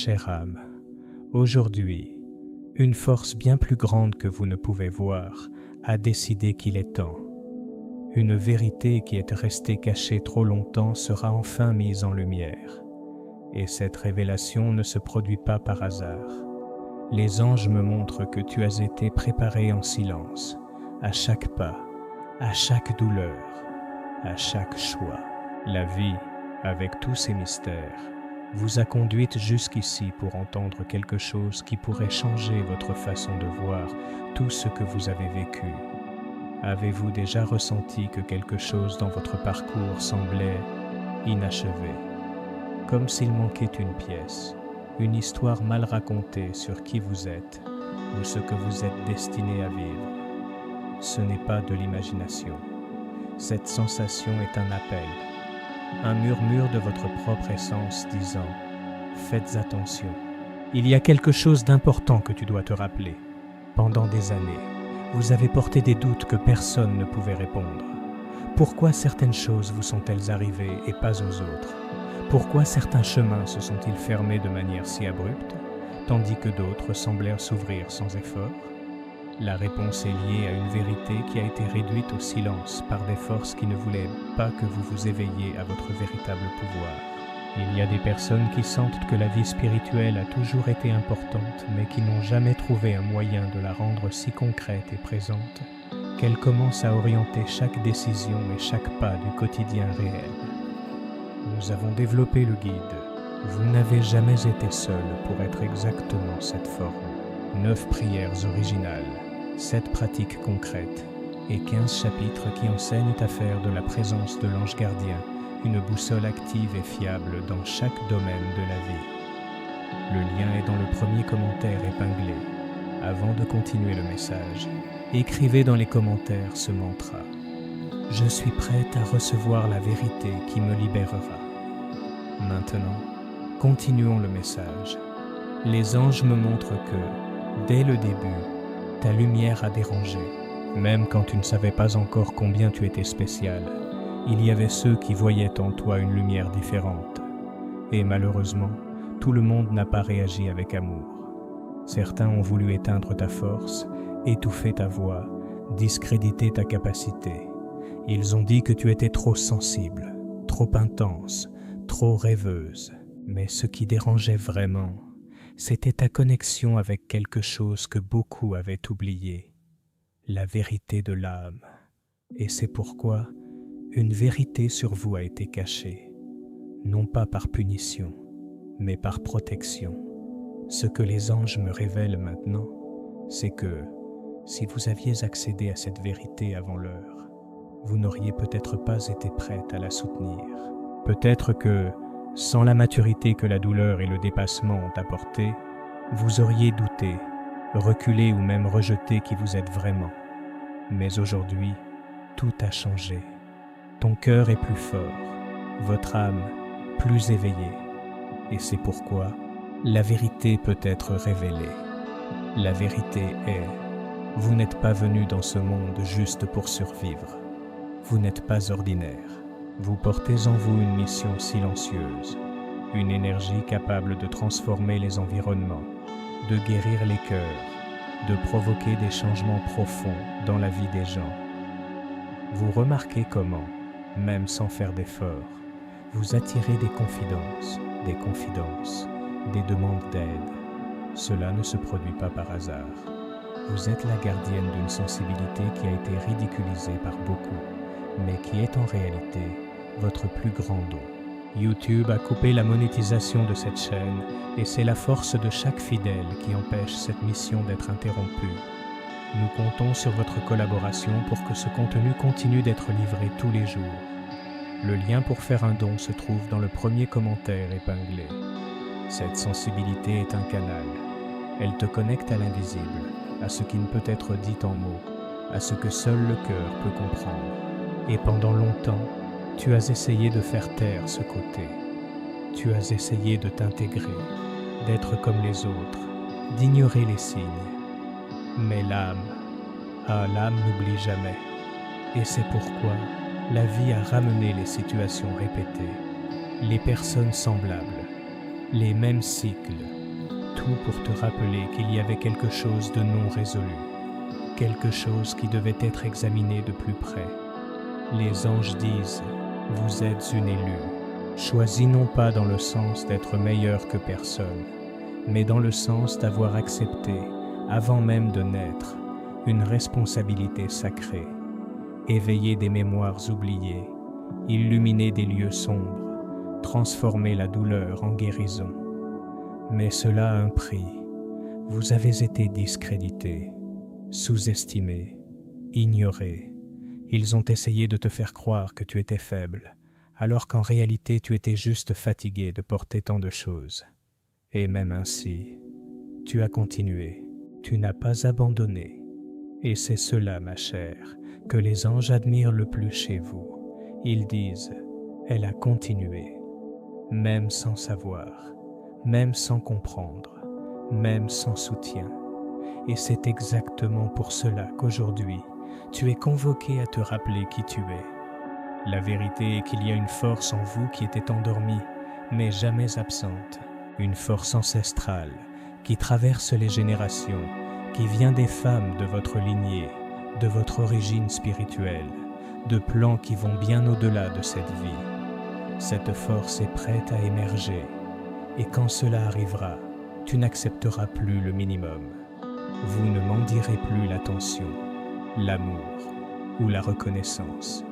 chère âme, aujourd'hui, une force bien plus grande que vous ne pouvez voir a décidé qu'il est temps. Une vérité qui est restée cachée trop longtemps sera enfin mise en lumière. Et cette révélation ne se produit pas par hasard. Les anges me montrent que tu as été préparé en silence, à chaque pas, à chaque douleur, à chaque choix. La vie, avec tous ses mystères, vous a conduite jusqu'ici pour entendre quelque chose qui pourrait changer votre façon de voir tout ce que vous avez vécu. Avez-vous déjà ressenti que quelque chose dans votre parcours semblait inachevé, comme s'il manquait une pièce, une histoire mal racontée sur qui vous êtes ou ce que vous êtes destiné à vivre? Ce n'est pas de l'imagination. Cette sensation est un appel, un murmure de votre propre essence disant « Faites attention, il y a quelque chose d'important que tu dois te rappeler. Pendant des années, vous avez porté des doutes que personne ne pouvait répondre. Pourquoi certaines choses vous sont-elles arrivées et pas aux autres? Pourquoi certains chemins se sont-ils fermés de manière si abrupte, tandis que d'autres semblèrent s'ouvrir sans effort? La réponse est liée à une vérité qui a été réduite au silence par des forces qui ne voulaient pas que vous vous éveilliez à votre véritable pouvoir. Il y a des personnes qui sentent que la vie spirituelle a toujours été importante, mais qui n'ont jamais trouvé un moyen de la rendre si concrète et présente qu'elle commence à orienter chaque décision et chaque pas du quotidien réel. Nous avons développé le guide. Vous n'avez jamais été seul pour être exactement cette forme. 9 prières originales, 7 pratiques concrètes et 15 chapitres qui enseignent à faire de la présence de l'ange gardien une boussole active et fiable dans chaque domaine de la vie. Le lien est dans le premier commentaire épinglé. Avant de continuer le message, écrivez dans les commentaires ce mantra. Je suis prête à recevoir la vérité qui me libérera. Maintenant, continuons le message. Les anges me montrent que, dès le début, ta lumière a dérangé. Même quand tu ne savais pas encore combien tu étais spécial, il y avait ceux qui voyaient en toi une lumière différente. Et malheureusement, tout le monde n'a pas réagi avec amour. Certains ont voulu éteindre ta force, étouffer ta voix, discréditer ta capacité. Ils ont dit que tu étais trop sensible, trop intense, trop rêveuse. Mais ce qui dérangeait vraiment, c'était ta connexion avec quelque chose que beaucoup avaient oublié, la vérité de l'âme. Et c'est pourquoi une vérité sur vous a été cachée, non pas par punition, mais par protection. Ce que les anges me révèlent maintenant, c'est que si vous aviez accédé à cette vérité avant l'heure, vous n'auriez peut-être pas été prête à la soutenir. Peut-être que, sans la maturité que la douleur et le dépassement ont apportée, vous auriez douté, reculé ou même rejeté qui vous êtes vraiment. Mais aujourd'hui, tout a changé. Ton cœur est plus fort, votre âme plus éveillée. Et c'est pourquoi la vérité peut être révélée. La vérité est, vous n'êtes pas venu dans ce monde juste pour survivre. Vous n'êtes pas ordinaire. Vous portez en vous une mission silencieuse, une énergie capable de transformer les environnements, de guérir les cœurs, de provoquer des changements profonds dans la vie des gens. Vous remarquez comment, même sans faire d'efforts, vous attirez des confidences, des demandes d'aide. Cela ne se produit pas par hasard. Vous êtes la gardienne d'une sensibilité qui a été ridiculisée par beaucoup, mais qui est en réalité votre plus grand don. YouTube a coupé la monétisation de cette chaîne et c'est la force de chaque fidèle qui empêche cette mission d'être interrompue. Nous comptons sur votre collaboration pour que ce contenu continue d'être livré tous les jours. Le lien pour faire un don se trouve dans le premier commentaire épinglé. Cette sensibilité est un canal. Elle te connecte à l'invisible, à ce qui ne peut être dit en mots, à ce que seul le cœur peut comprendre. Et pendant longtemps, tu as essayé de faire taire ce côté. Tu as essayé de t'intégrer, d'être comme les autres, d'ignorer les signes. Mais l'âme n'oublie jamais. Et c'est pourquoi la vie a ramené les situations répétées, les personnes semblables, les mêmes cycles, tout pour te rappeler qu'il y avait quelque chose de non résolu, quelque chose qui devait être examiné de plus près. Les anges disent, vous êtes une élue, choisie non pas dans le sens d'être meilleure que personne, mais dans le sens d'avoir accepté, avant même de naître, une responsabilité sacrée, éveiller des mémoires oubliées, illuminer des lieux sombres, transformer la douleur en guérison. Mais cela a un prix. Vous avez été discrédité, sous-estimé, ignoré. Ils ont essayé de te faire croire que tu étais faible, alors qu'en réalité tu étais juste fatigué de porter tant de choses. Et même ainsi, tu as continué, tu n'as pas abandonné. Et c'est cela, ma chère, que les anges admirent le plus chez vous. Ils disent, elle a continué, même sans savoir, même sans comprendre, même sans soutien. Et c'est exactement pour cela qu'aujourd'hui, tu es convoqué à te rappeler qui tu es. La vérité est qu'il y a une force en vous qui était endormie, mais jamais absente, une force ancestrale qui traverse les générations, qui vient des femmes de votre lignée, de votre origine spirituelle, de plans qui vont bien au-delà de cette vie. Cette force est prête à émerger, et quand cela arrivera, tu n'accepteras plus le minimum. Vous ne mendirez plus l'attention, l'amour ou la reconnaissance.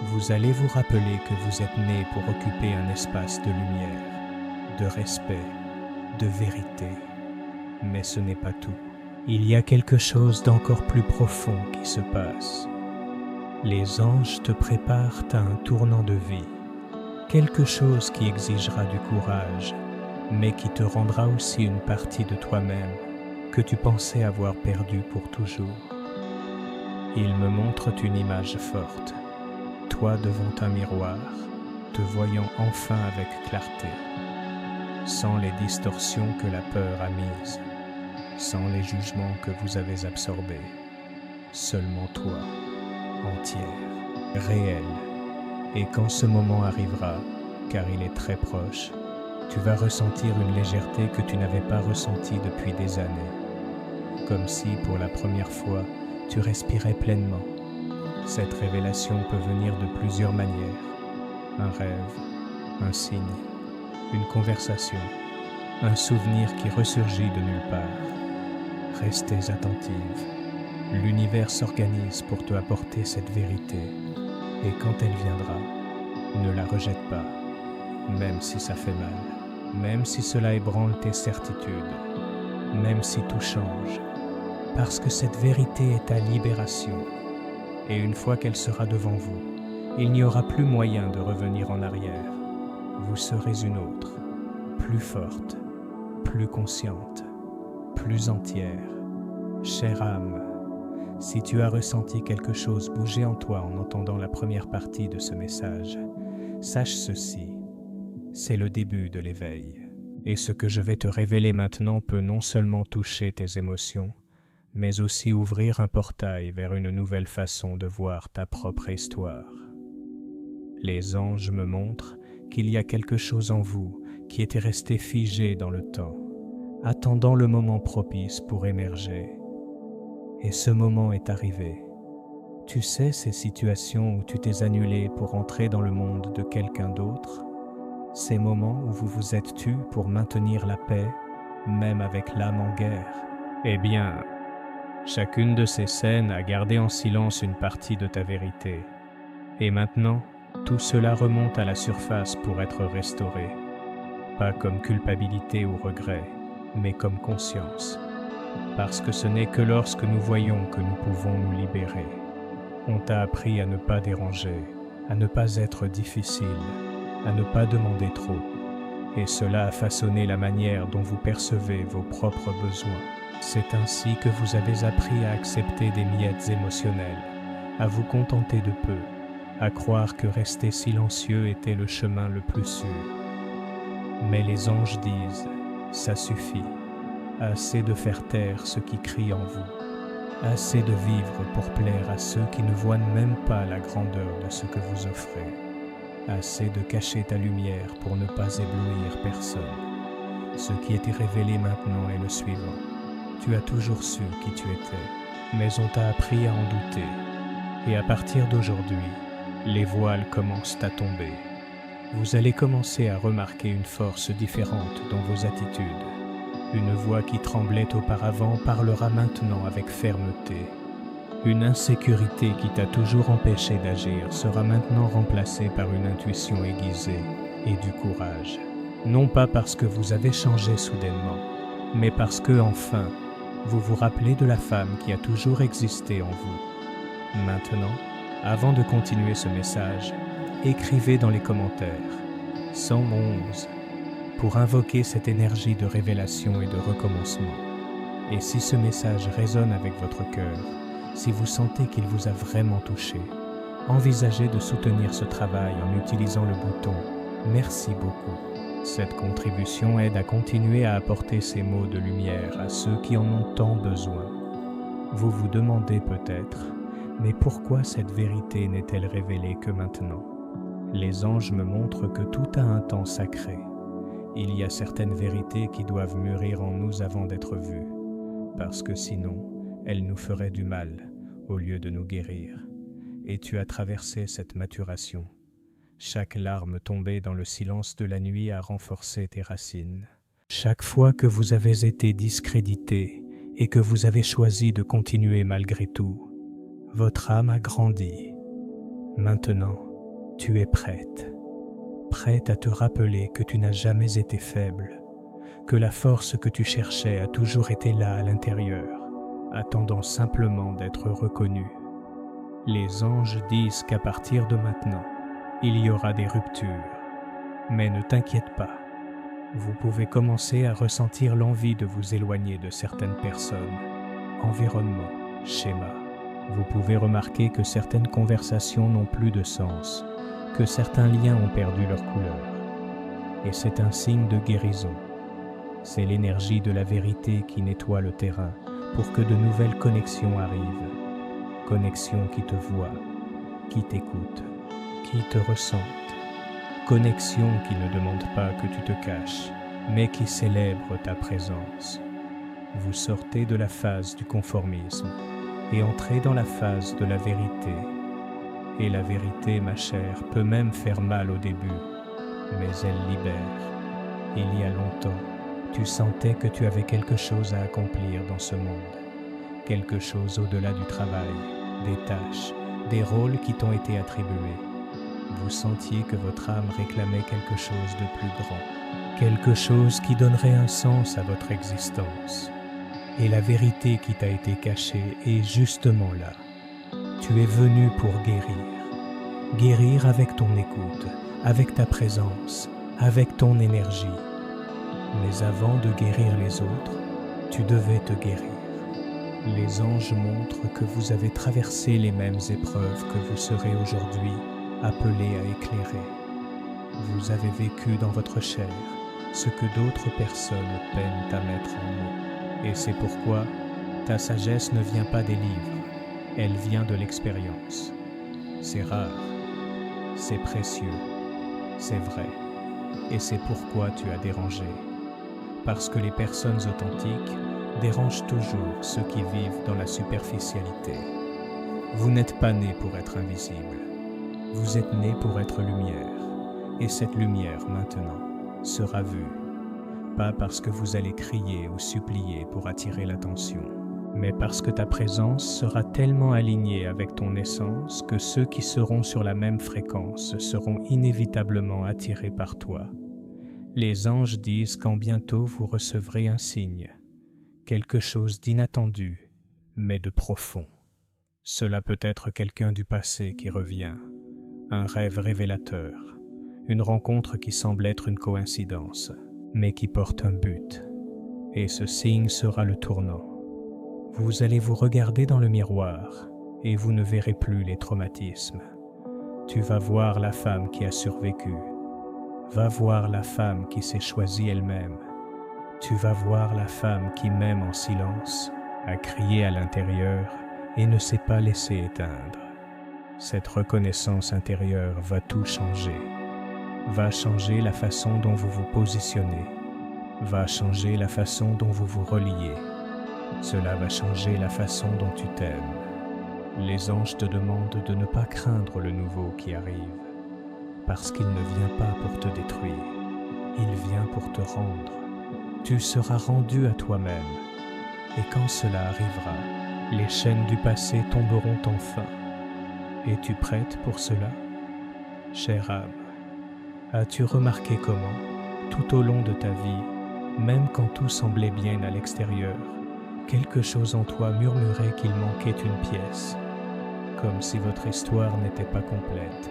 Vous allez vous rappeler que vous êtes né pour occuper un espace de lumière, de respect, de vérité. Mais ce n'est pas tout. Il y a quelque chose d'encore plus profond qui se passe. Les anges te préparent à un tournant de vie, quelque chose qui exigera du courage, mais qui te rendra aussi une partie de toi-même que tu pensais avoir perdue pour toujours. Ils me montrent une image forte, toi devant un miroir, te voyant enfin avec clarté, sans les distorsions que la peur a mises, sans les jugements que vous avez absorbés, seulement toi, entière, réelle. Et quand ce moment arrivera, car il est très proche, tu vas ressentir une légèreté que tu n'avais pas ressentie depuis des années, comme si pour la première fois, tu respirais pleinement. Cette révélation peut venir de plusieurs manières. Un rêve, un signe, une conversation, un souvenir qui ressurgit de nulle part. Restez attentive. L'univers s'organise pour te apporter cette vérité. Et quand elle viendra, ne la rejette pas, même si ça fait mal, même si cela ébranle tes certitudes, même si tout change. Parce que cette vérité est ta libération. Et une fois qu'elle sera devant vous, il n'y aura plus moyen de revenir en arrière. Vous serez une autre, plus forte, plus consciente, plus entière. Chère âme, si tu as ressenti quelque chose bouger en toi en entendant la première partie de ce message, sache ceci, c'est le début de l'éveil. Et ce que je vais te révéler maintenant peut non seulement toucher tes émotions, mais aussi ouvrir un portail vers une nouvelle façon de voir ta propre histoire. Les anges me montrent qu'il y a quelque chose en vous qui était resté figé dans le temps, attendant le moment propice pour émerger. Et ce moment est arrivé. Tu sais ces situations où tu t'es annulé pour entrer dans le monde de quelqu'un d'autre? Ces moments où vous vous êtes tus pour maintenir la paix, même avec l'âme en guerre? Eh bien, chacune de ces scènes a gardé en silence une partie de ta vérité. Et maintenant, tout cela remonte à la surface pour être restauré. Pas comme culpabilité ou regret, mais comme conscience. Parce que ce n'est que lorsque nous voyons que nous pouvons nous libérer. On t'a appris à ne pas déranger, à ne pas être difficile, à ne pas demander trop. Et cela a façonné la manière dont vous percevez vos propres besoins. C'est ainsi que vous avez appris à accepter des miettes émotionnelles, à vous contenter de peu, à croire que rester silencieux était le chemin le plus sûr. Mais les anges disent, ça suffit, assez de faire taire ce qui crie en vous, assez de vivre pour plaire à ceux qui ne voient même pas la grandeur de ce que vous offrez, assez de cacher ta lumière pour ne pas éblouir personne. Ce qui était révélé maintenant est le suivant. Tu as toujours su qui tu étais, mais on t'a appris à en douter. Et à partir d'aujourd'hui, les voiles commencent à tomber. Vous allez commencer à remarquer une force différente dans vos attitudes. Une voix qui tremblait auparavant parlera maintenant avec fermeté. Une insécurité qui t'a toujours empêché d'agir sera maintenant remplacée par une intuition aiguisée et du courage. Non pas parce que vous avez changé soudainement, mais parce que, enfin, vous vous rappelez de la femme qui a toujours existé en vous. Maintenant, avant de continuer ce message, écrivez dans les commentaires 111 pour invoquer cette énergie de révélation et de recommencement. Et si ce message résonne avec votre cœur, si vous sentez qu'il vous a vraiment touché, envisagez de soutenir ce travail en utilisant le bouton « Merci beaucoup ». Cette contribution aide à continuer à apporter ces mots de lumière à ceux qui en ont tant besoin. Vous vous demandez peut-être, mais pourquoi cette vérité n'est-elle révélée que maintenant? Les anges me montrent que tout a un temps sacré. Il y a certaines vérités qui doivent mûrir en nous avant d'être vues, parce que sinon, elles nous feraient du mal au lieu de nous guérir. Et tu as traversé cette maturation. Chaque larme tombée dans le silence de la nuit a renforcé tes racines. Chaque fois que vous avez été discrédité et que vous avez choisi de continuer malgré tout, votre âme a grandi. Maintenant, tu es prête. Prête à te rappeler que tu n'as jamais été faible, que la force que tu cherchais a toujours été là à l'intérieur, attendant simplement d'être reconnue. Les anges disent qu'à partir de maintenant, il y aura des ruptures. Mais ne t'inquiète pas, vous pouvez commencer à ressentir l'envie de vous éloigner de certaines personnes, environnements, schémas. Vous pouvez remarquer que certaines conversations n'ont plus de sens, que certains liens ont perdu leur couleur. Et c'est un signe de guérison. C'est l'énergie de la vérité qui nettoie le terrain pour que de nouvelles connexions arrivent. Connexions qui te voient, qui t'écoutent, qui te ressentent. Connexions qui ne demandent pas que tu te caches, mais qui célèbrent ta présence. Vous sortez de la phase du conformisme et entrez dans la phase de la vérité. Et la vérité, ma chère, peut même faire mal au début, mais elle libère. Il y a longtemps, tu sentais que tu avais quelque chose à accomplir dans ce monde, quelque chose au-delà du travail, des tâches, des rôles qui t'ont été attribués. Vous sentiez que votre âme réclamait quelque chose de plus grand, quelque chose qui donnerait un sens à votre existence. Et la vérité qui t'a été cachée est justement là. Tu es venu pour guérir. Guérir avec ton écoute, avec ta présence, avec ton énergie. Mais avant de guérir les autres, tu devais te guérir. Les anges montrent que vous avez traversé les mêmes épreuves que vous serez aujourd'hui appelés à éclairer. Vous avez vécu dans votre chair ce que d'autres personnes peinent à mettre en mots. Et c'est pourquoi ta sagesse ne vient pas des livres, elle vient de l'expérience. C'est rare, c'est précieux, c'est vrai. Et c'est pourquoi tu as dérangé. Parce que les personnes authentiques dérangent toujours ceux qui vivent dans la superficialité. Vous n'êtes pas né pour être invisible. Vous êtes né pour être lumière. Et cette lumière, maintenant, sera vue. Pas parce que vous allez crier ou supplier pour attirer l'attention, mais parce que ta présence sera tellement alignée avec ton essence que ceux qui seront sur la même fréquence seront inévitablement attirés par toi. Les anges disent qu'en bientôt vous recevrez un signe, quelque chose d'inattendu, mais de profond. Cela peut être quelqu'un du passé qui revient, un rêve révélateur, une rencontre qui semble être une coïncidence, mais qui porte un but. Et ce signe sera le tournant. Vous allez vous regarder dans le miroir et vous ne verrez plus les traumatismes. Tu vas voir la femme qui a survécu. Va voir la femme qui s'est choisie elle-même. Tu vas voir la femme qui, même en silence, a crié à l'intérieur et ne s'est pas laissé éteindre. Cette reconnaissance intérieure va tout changer. Va changer la façon dont vous vous positionnez. va changer la façon dont vous vous reliez. Cela va changer la façon dont tu t'aimes. Les anges te demandent de ne pas craindre le nouveau qui arrive, parce qu'il ne vient pas pour te détruire, il vient pour te rendre. Tu seras rendu à toi-même, et quand cela arrivera, les chaînes du passé tomberont enfin. Es-tu prête pour cela? Chère âme, as-tu remarqué comment, tout au long de ta vie, même quand tout semblait bien à l'extérieur, quelque chose en toi murmurait qu'il manquait une pièce, comme si votre histoire n'était pas complète,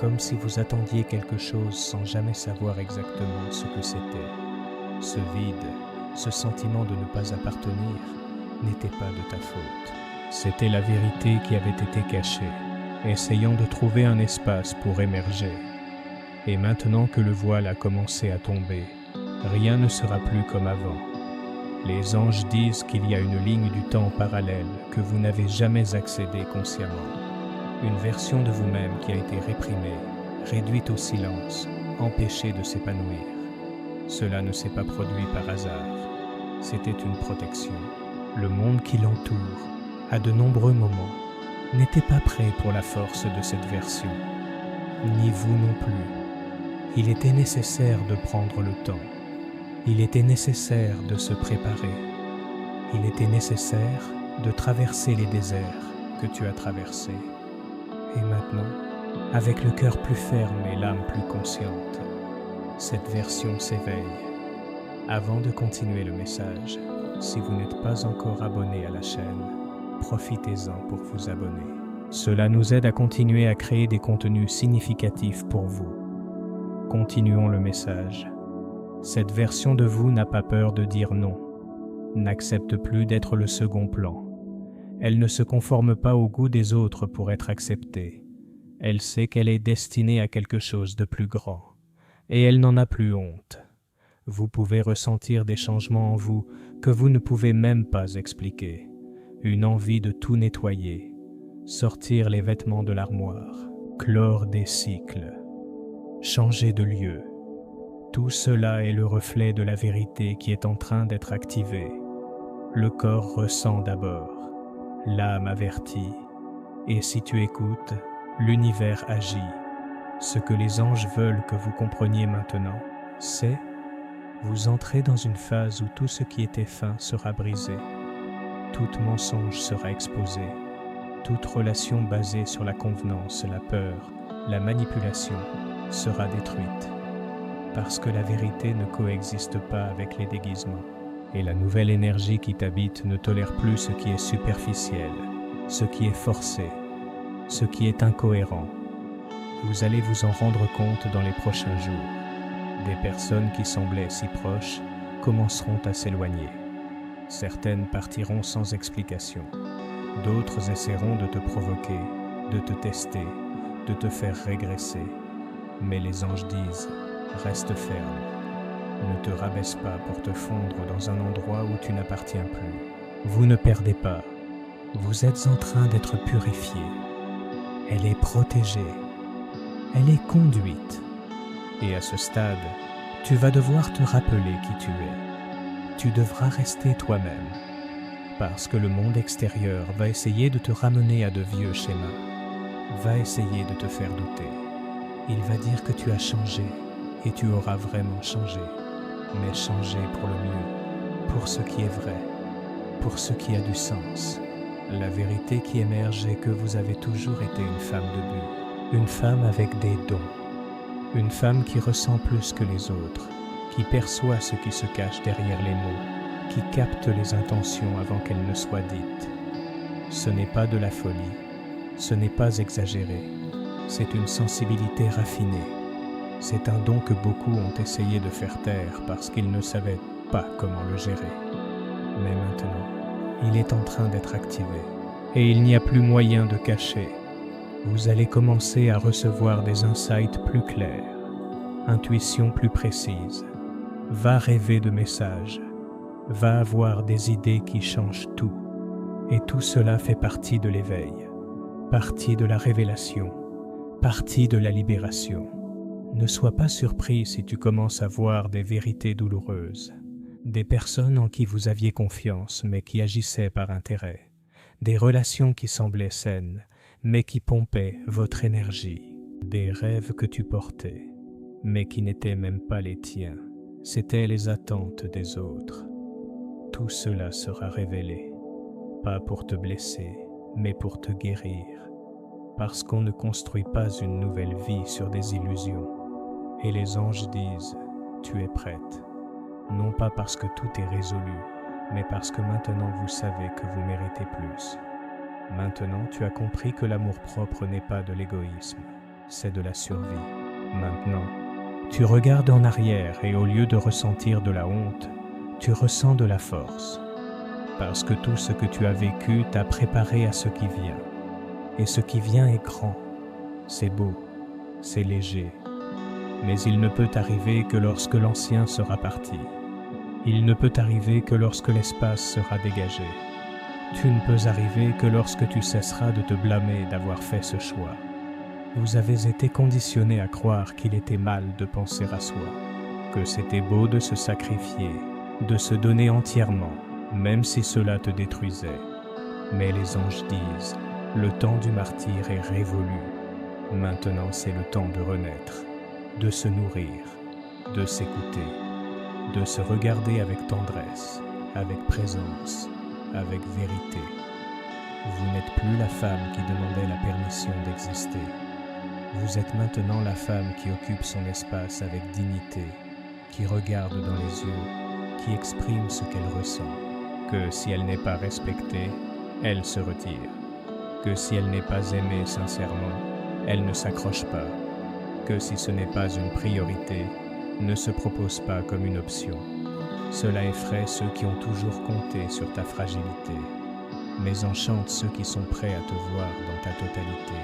comme si vous attendiez quelque chose sans jamais savoir exactement ce que c'était. Ce vide, ce sentiment de ne pas appartenir, n'était pas de ta faute. C'était la vérité qui avait été cachée, essayant de trouver un espace pour émerger. Et maintenant que le voile a commencé à tomber, rien ne sera plus comme avant. Les anges disent qu'il y a une ligne du temps parallèle que vous n'avez jamais accédé consciemment. Une version de vous-même qui a été réprimée, réduite au silence, empêchée de s'épanouir. Cela ne s'est pas produit par hasard. C'était une protection. Le monde qui l'entoure, à de nombreux moments, n'était pas prêt pour la force de cette version. Ni vous non plus. Il était nécessaire de prendre le temps. Il était nécessaire de se préparer. Il était nécessaire de traverser les déserts que tu as traversés. Et maintenant, avec le cœur plus ferme et l'âme plus consciente, cette version s'éveille. Avant de continuer le message, si vous n'êtes pas encore abonné à la chaîne, profitez-en pour vous abonner. Cela nous aide à continuer à créer des contenus significatifs pour vous. Continuons le message. Cette version de vous n'a pas peur de dire non, n'accepte plus d'être le second plan. Elle ne se conforme pas au goût des autres pour être acceptée. Elle sait qu'elle est destinée à quelque chose de plus grand, et elle n'en a plus honte. Vous pouvez ressentir des changements en vous que vous ne pouvez même pas expliquer. Une envie de tout nettoyer, sortir les vêtements de l'armoire, clore des cycles, changer de lieu. Tout cela est le reflet de la vérité qui est en train d'être activée. Le corps ressent d'abord, l'âme avertit, et si tu écoutes, l'univers agit. Ce que les anges veulent que vous compreniez maintenant, c'est vous entrez dans une phase où tout ce qui était fin sera brisé. Tout mensonge sera exposé. Toute relation basée sur la convenance, la peur, la manipulation sera détruite. Parce que la vérité ne coexiste pas avec les déguisements. Et la nouvelle énergie qui t'habite ne tolère plus ce qui est superficiel, ce qui est forcé, ce qui est incohérent. Vous allez vous en rendre compte dans les prochains jours. Des personnes qui semblaient si proches commenceront à s'éloigner. Certaines partiront sans explication. D'autres essaieront de te provoquer, de te tester, de te faire régresser. Mais les anges disent, reste ferme. Ne te rabaisse pas pour te fondre dans un endroit où tu n'appartiens plus. Vous ne perdez pas. Vous êtes en train d'être purifié. Elle est protégée. Elle est conduite. Et à ce stade, tu vas devoir te rappeler qui tu es. Tu devras rester toi-même, parce que le monde extérieur va essayer de te ramener à de vieux schémas, va essayer de te faire douter. Il va dire que tu as changé, et tu auras vraiment changé, mais changé pour le mieux, pour ce qui est vrai, pour ce qui a du sens. La vérité qui émerge est que vous avez toujours été une femme de but, une femme avec des dons. Une femme qui ressent plus que les autres, qui perçoit ce qui se cache derrière les mots, qui capte les intentions avant qu'elles ne soient dites. Ce n'est pas de la folie, ce n'est pas exagéré, c'est une sensibilité raffinée. C'est un don que beaucoup ont essayé de faire taire parce qu'ils ne savaient pas comment le gérer. Mais maintenant, il est en train d'être activé, et il n'y a plus moyen de cacher. Vous allez commencer à recevoir des insights plus clairs, intuitions plus précises. Va rêver de messages, va avoir des idées qui changent tout. Et tout cela fait partie de l'éveil, partie de la révélation, partie de la libération. Ne sois pas surpris si tu commences à voir des vérités douloureuses, des personnes en qui vous aviez confiance mais qui agissaient par intérêt, des relations qui semblaient saines mais qui pompaient votre énergie, des rêves que tu portais mais qui n'étaient même pas les tiens, c'étaient les attentes des autres. Tout cela sera révélé, pas pour te blesser, mais pour te guérir, parce qu'on ne construit pas une nouvelle vie sur des illusions. Et les anges disent, tu es prête, non pas parce que tout est résolu, mais parce que maintenant vous savez que vous méritez plus. Maintenant tu as compris que l'amour-propre n'est pas de l'égoïsme, c'est de la survie. Maintenant, tu regardes en arrière et au lieu de ressentir de la honte, tu ressens de la force. Parce que tout ce que tu as vécu t'a préparé à ce qui vient. Et ce qui vient est grand, c'est beau, c'est léger. Mais il ne peut arriver que lorsque l'ancien sera parti. Il ne peut arriver que lorsque l'espace sera dégagé. Tu ne peux arriver que lorsque tu cesseras de te blâmer d'avoir fait ce choix. Vous avez été conditionné à croire qu'il était mal de penser à soi, que c'était beau de se sacrifier, de se donner entièrement, même si cela te détruisait. Mais les anges disent, le temps du martyr est révolu. Maintenant c'est le temps de renaître, de se nourrir, de s'écouter, de se regarder avec tendresse, avec présence, avec vérité. Vous n'êtes plus la femme qui demandait la permission d'exister. Vous êtes maintenant la femme qui occupe son espace avec dignité, qui regarde dans les yeux, qui exprime ce qu'elle ressent, que si elle n'est pas respectée, elle se retire, que si elle n'est pas aimée sincèrement, elle ne s'accroche pas, que si ce n'est pas une priorité, ne se propose pas comme une option. Cela effraie ceux qui ont toujours compté sur ta fragilité, mais enchante ceux qui sont prêts à te voir dans ta totalité.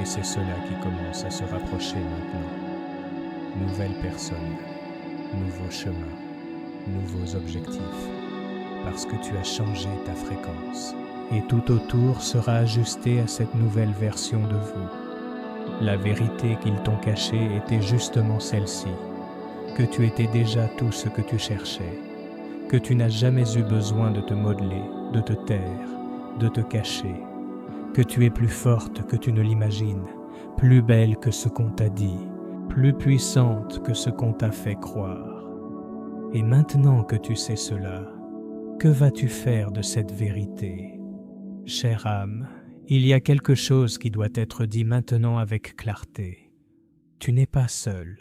Et c'est cela qui commence à se rapprocher maintenant. Nouvelle personne, nouveau chemin, nouveaux objectifs, parce que tu as changé ta fréquence. Et tout autour sera ajusté à cette nouvelle version de vous. La vérité qu'ils t'ont cachée était justement celle-ci, que tu étais déjà tout ce que tu cherchais, que tu n'as jamais eu besoin de te modeler, de te taire, de te cacher, que tu es plus forte que tu ne l'imagines, plus belle que ce qu'on t'a dit, plus puissante que ce qu'on t'a fait croire. Et maintenant que tu sais cela, que vas-tu faire de cette vérité? Chère âme, il y a quelque chose qui doit être dit maintenant avec clarté. Tu n'es pas seule.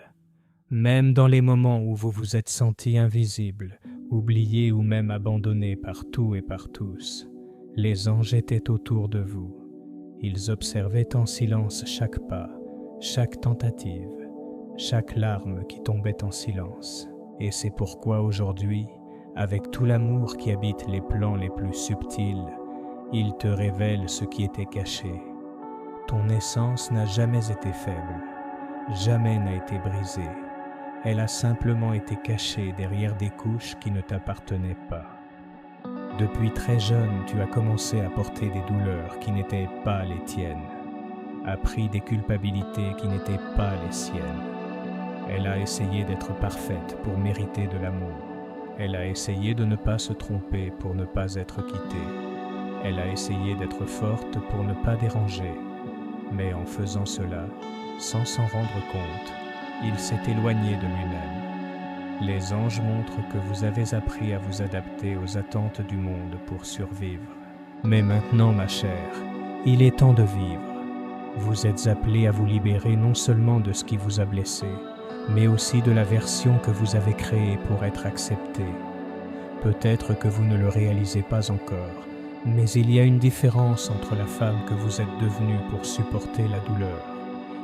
Même dans les moments où vous vous êtes senti invisible, oublié ou même abandonné par tout et par tous, les anges étaient autour de vous. Ils observaient en silence chaque pas, chaque tentative, chaque larme qui tombait en silence. Et c'est pourquoi aujourd'hui, avec tout l'amour qui habite les plans les plus subtils, ils te révèlent ce qui était caché. Ton essence n'a jamais été faible, jamais n'a été brisée. Elle a simplement été cachée derrière des couches qui ne t'appartenaient pas. Depuis très jeune, tu as commencé à porter des douleurs qui n'étaient pas les tiennes, appris des culpabilités qui n'étaient pas les siennes. Elle a essayé d'être parfaite pour mériter de l'amour. Elle a essayé de ne pas se tromper pour ne pas être quittée. Elle a essayé d'être forte pour ne pas déranger. Mais en faisant cela, sans s'en rendre compte, il s'est éloigné de lui-même. Les anges montrent que vous avez appris à vous adapter aux attentes du monde pour survivre. Mais maintenant, ma chère, il est temps de vivre. Vous êtes appelés à vous libérer non seulement de ce qui vous a blessé, mais aussi de la version que vous avez créée pour être acceptée. Peut-être que vous ne le réalisez pas encore, mais il y a une différence entre la femme que vous êtes devenue pour supporter la douleur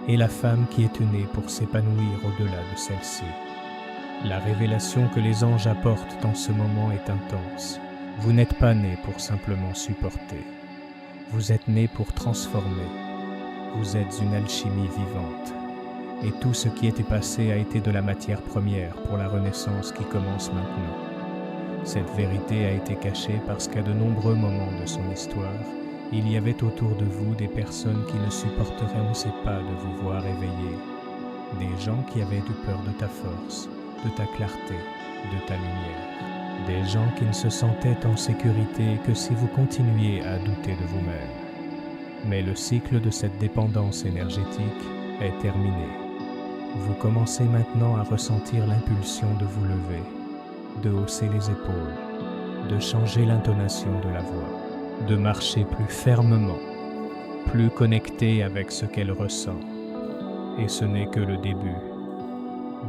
et la femme qui est née pour s'épanouir au-delà de celle-ci. La révélation que les anges apportent en ce moment est intense. Vous n'êtes pas né pour simplement supporter. Vous êtes né pour transformer. Vous êtes une alchimie vivante. Et tout ce qui était passé a été de la matière première pour la renaissance qui commence maintenant. Cette vérité a été cachée parce qu'à de nombreux moments de son histoire, il y avait autour de vous des personnes qui ne supporteraient pas de vous voir éveillé. des gens qui avaient eu peur de ta force, de ta clarté, de ta lumière, des gens qui ne se sentaient en sécurité que si vous continuiez à douter de vous-même. Mais le cycle de cette dépendance énergétique est terminé. Vous commencez maintenant à ressentir l'impulsion de vous lever, de hausser les épaules, de changer l'intonation de la voix, de marcher plus fermement, plus connecté avec ce qu'elle ressent. Et ce n'est que le début.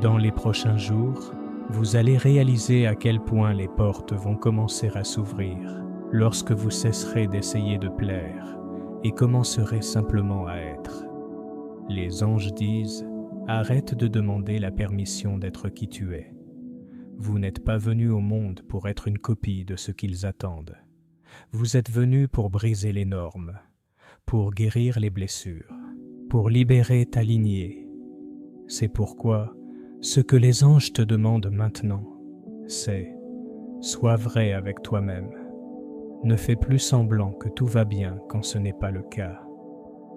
Dans les prochains jours, vous allez réaliser à quel point les portes vont commencer à s'ouvrir lorsque vous cesserez d'essayer de plaire et commencerez simplement à être. Les anges disent « Arrête de demander la permission d'être qui tu es. Vous n'êtes pas venu au monde pour être une copie de ce qu'ils attendent. Vous êtes venu pour briser les normes, pour guérir les blessures, pour libérer ta lignée. C'est pourquoi ce que les anges te demandent maintenant, c'est « Sois vrai avec toi-même. Ne fais plus semblant que tout va bien quand ce n'est pas le cas.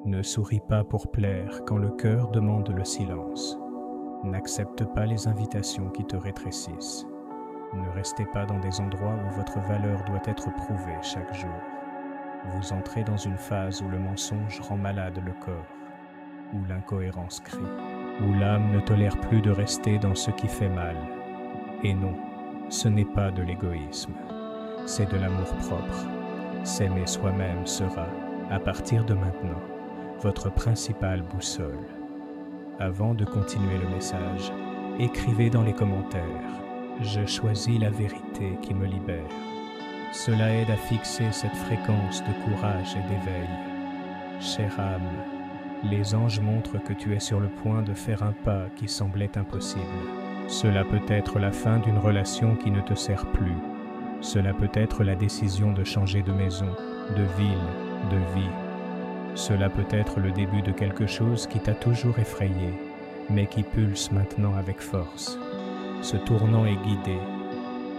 Ne souris pas pour plaire quand le cœur demande le silence. N'accepte pas les invitations qui te rétrécissent. Ne restez pas dans des endroits où votre valeur doit être prouvée chaque jour. Vous entrez dans une phase où le mensonge rend malade le corps, où l'incohérence crie, où l'âme ne tolère plus de rester dans ce qui fait mal. Et non, ce n'est pas de l'égoïsme, c'est de l'amour-propre. S'aimer soi-même sera, à partir de maintenant, votre principale boussole. Avant de continuer le message, écrivez dans les commentaires « Je choisis la vérité qui me libère ». Cela aide à fixer cette fréquence de courage et d'éveil. Chère âme, les anges montrent que tu es sur le point de faire un pas qui semblait impossible. Cela peut être la fin d'une relation qui ne te sert plus. Cela peut être la décision de changer de maison, de ville, de vie. Cela peut être le début de quelque chose qui t'a toujours effrayé, mais qui pulse maintenant avec force. Ce tournant est guidé.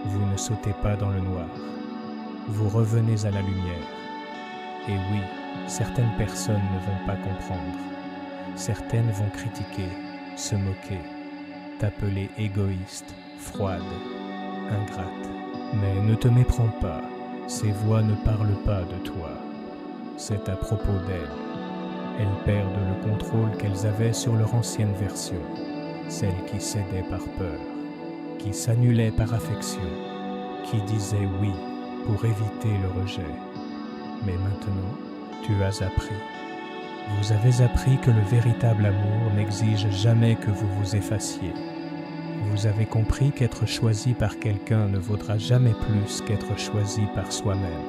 Vous ne sautez pas dans le noir. Vous revenez à la lumière. Et oui, certaines personnes ne vont pas comprendre. Certaines vont critiquer, se moquer, t'appeler égoïste, froide, ingrate. Mais ne te méprends pas, ces voix ne parlent pas de toi. C'est à propos d'elles. Elles perdent le contrôle qu'elles avaient sur leur ancienne version, celle qui cédait par peur, qui s'annulait par affection, qui disait oui pour éviter le rejet. Mais maintenant, tu as appris. Vous avez appris que le véritable amour n'exige jamais que vous vous effaciez. Vous avez compris qu'être choisi par quelqu'un ne vaudra jamais plus qu'être choisi par soi-même.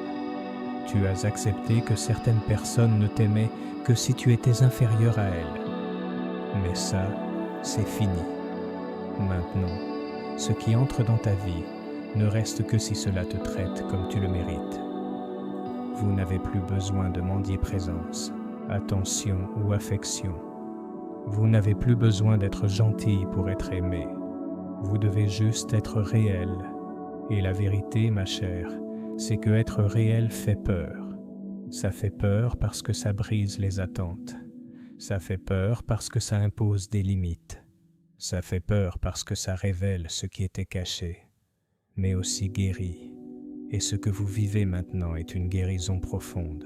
Tu as accepté que certaines personnes ne t'aimaient que si tu étais inférieur à elles. Mais ça, c'est fini. Maintenant, ce qui entre dans ta vie ne reste que si cela te traite comme tu le mérites. Vous n'avez plus besoin de mendier présence, attention ou affection. Vous n'avez plus besoin d'être gentil pour être aimé. Vous devez juste être réel. Et la vérité, ma chère, c'est que être réel fait peur. Ça fait peur parce que ça brise les attentes. Ça fait peur parce que ça impose des limites. Ça fait peur parce que ça révèle ce qui était caché, mais aussi guéri. Et ce que vous vivez maintenant est une guérison profonde,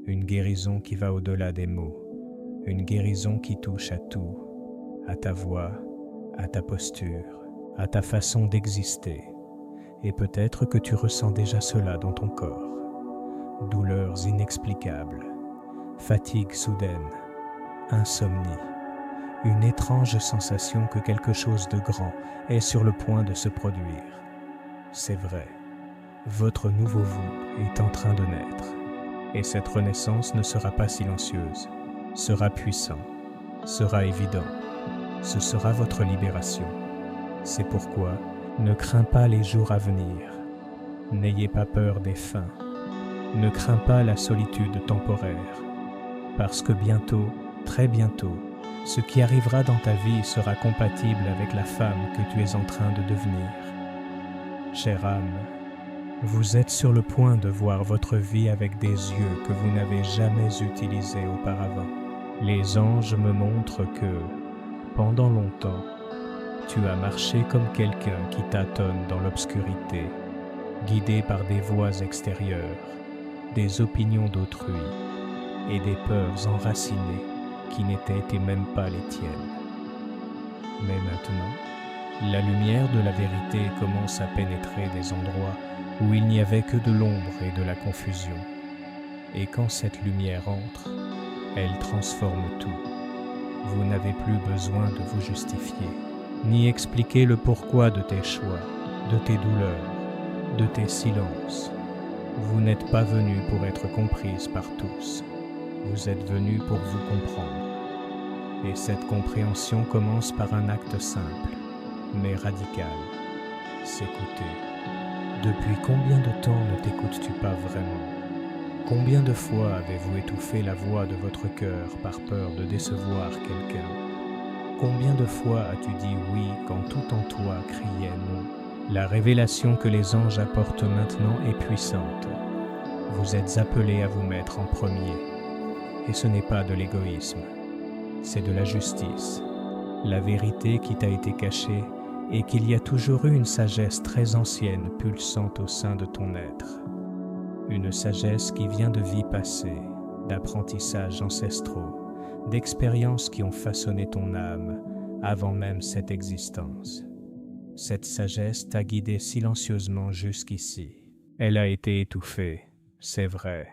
une guérison qui va au-delà des mots, une guérison qui touche à tout, à ta voix, à ta posture, à ta façon d'exister. Et peut-être que tu ressens déjà cela dans ton corps. Douleurs inexplicables, fatigue soudaine, insomnie, une étrange sensation que quelque chose de grand est sur le point de se produire. C'est vrai, votre nouveau vous est en train de naître. Et cette renaissance ne sera pas silencieuse, sera puissant, sera évident. Ce sera votre libération. C'est pourquoi ne crains pas les jours à venir. N'ayez pas peur des fins. Ne crains pas la solitude temporaire. Parce que bientôt, très bientôt, ce qui arrivera dans ta vie sera compatible avec la femme que tu es en train de devenir. Chère âme, vous êtes sur le point de voir votre vie avec des yeux que vous n'avez jamais utilisés auparavant. Les anges me montrent que Pendant longtemps, tu as marché comme quelqu'un qui tâtonne dans l'obscurité, guidé par des voix extérieures, des opinions d'autrui et des peurs enracinées qui n'étaient même pas les tiennes. Mais maintenant, la lumière de la vérité commence à pénétrer des endroits où il n'y avait que de l'ombre et de la confusion. Et quand cette lumière entre, elle transforme tout. Vous n'avez plus besoin de vous justifier, ni expliquer le pourquoi de tes choix, de tes douleurs, de tes silences. Vous n'êtes pas venu pour être comprise par tous. Vous êtes venu pour vous comprendre. Et cette compréhension commence par un acte simple, mais radical. S'écouter. Depuis combien de temps ne t'écoutes-tu pas vraiment ? Combien de fois avez-vous étouffé la voix de votre cœur par peur de décevoir quelqu'un ? Combien de fois as-tu dit oui quand tout en toi criait non ? La révélation que les anges apportent maintenant est puissante. Vous êtes appelés à vous mettre en premier. Et ce n'est pas de l'égoïsme, c'est de la justice. La vérité qui t'a été cachée et qu'il y a toujours eu une sagesse très ancienne pulsant au sein de ton être. Une sagesse qui vient de vies passées, d'apprentissages ancestraux, d'expériences qui ont façonné ton âme avant même cette existence. Cette sagesse t'a guidé silencieusement jusqu'ici. Elle a été étouffée, c'est vrai,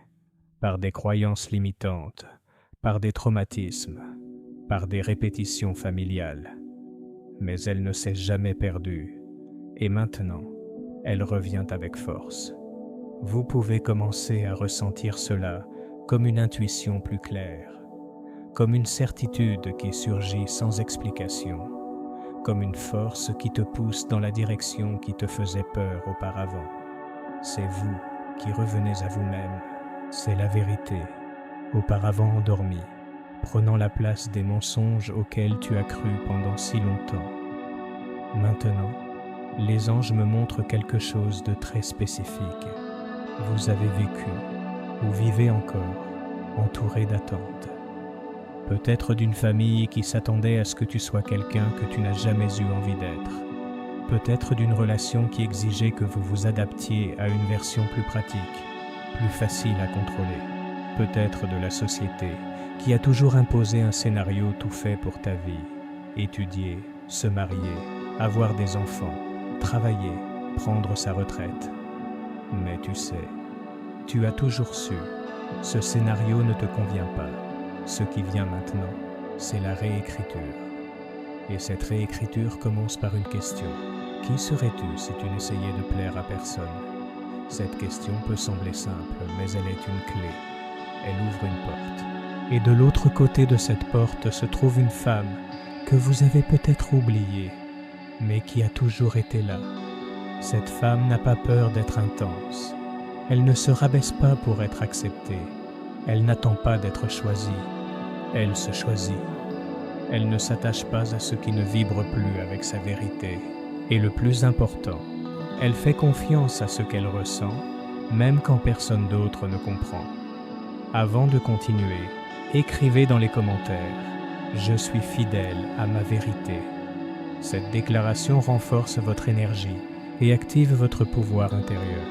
par des croyances limitantes, par des traumatismes, par des répétitions familiales. Mais elle ne s'est jamais perdue, et maintenant, elle revient avec force. Vous pouvez commencer à ressentir cela comme une intuition plus claire, comme une certitude qui surgit sans explication, comme une force qui te pousse dans la direction qui te faisait peur auparavant. C'est vous qui revenez à vous-même, c'est la vérité, auparavant endormie, prenant la place des mensonges auxquels tu as cru pendant si longtemps. Maintenant, les anges me montrent quelque chose de très spécifique. Vous avez vécu, ou vivez encore, entouré d'attentes. Peut-être d'une famille qui s'attendait à ce que tu sois quelqu'un que tu n'as jamais eu envie d'être. Peut-être d'une relation qui exigeait que vous vous adaptiez à une version plus pratique, plus facile à contrôler. Peut-être de la société qui a toujours imposé un scénario tout fait pour ta vie. Étudier, se marier, avoir des enfants, travailler, prendre sa retraite. Mais tu sais, tu as toujours su, ce scénario ne te convient pas. Ce qui vient maintenant, c'est la réécriture. Et cette réécriture commence par une question. Qui serais-tu si tu n'essayais de plaire à personne ? Cette question peut sembler simple, mais elle est une clé. Elle ouvre une porte. Et de l'autre côté de cette porte se trouve une femme que vous avez peut-être oubliée, mais qui a toujours été là. Cette femme n'a pas peur d'être intense. Elle ne se rabaisse pas pour être acceptée. Elle n'attend pas d'être choisie. Elle se choisit. Elle ne s'attache pas à ce qui ne vibre plus avec sa vérité. Et le plus important, elle fait confiance à ce qu'elle ressent, même quand personne d'autre ne comprend. Avant de continuer, écrivez dans les commentaires « Je suis fidèle à ma vérité ». Cette déclaration renforce votre énergie et active votre pouvoir intérieur.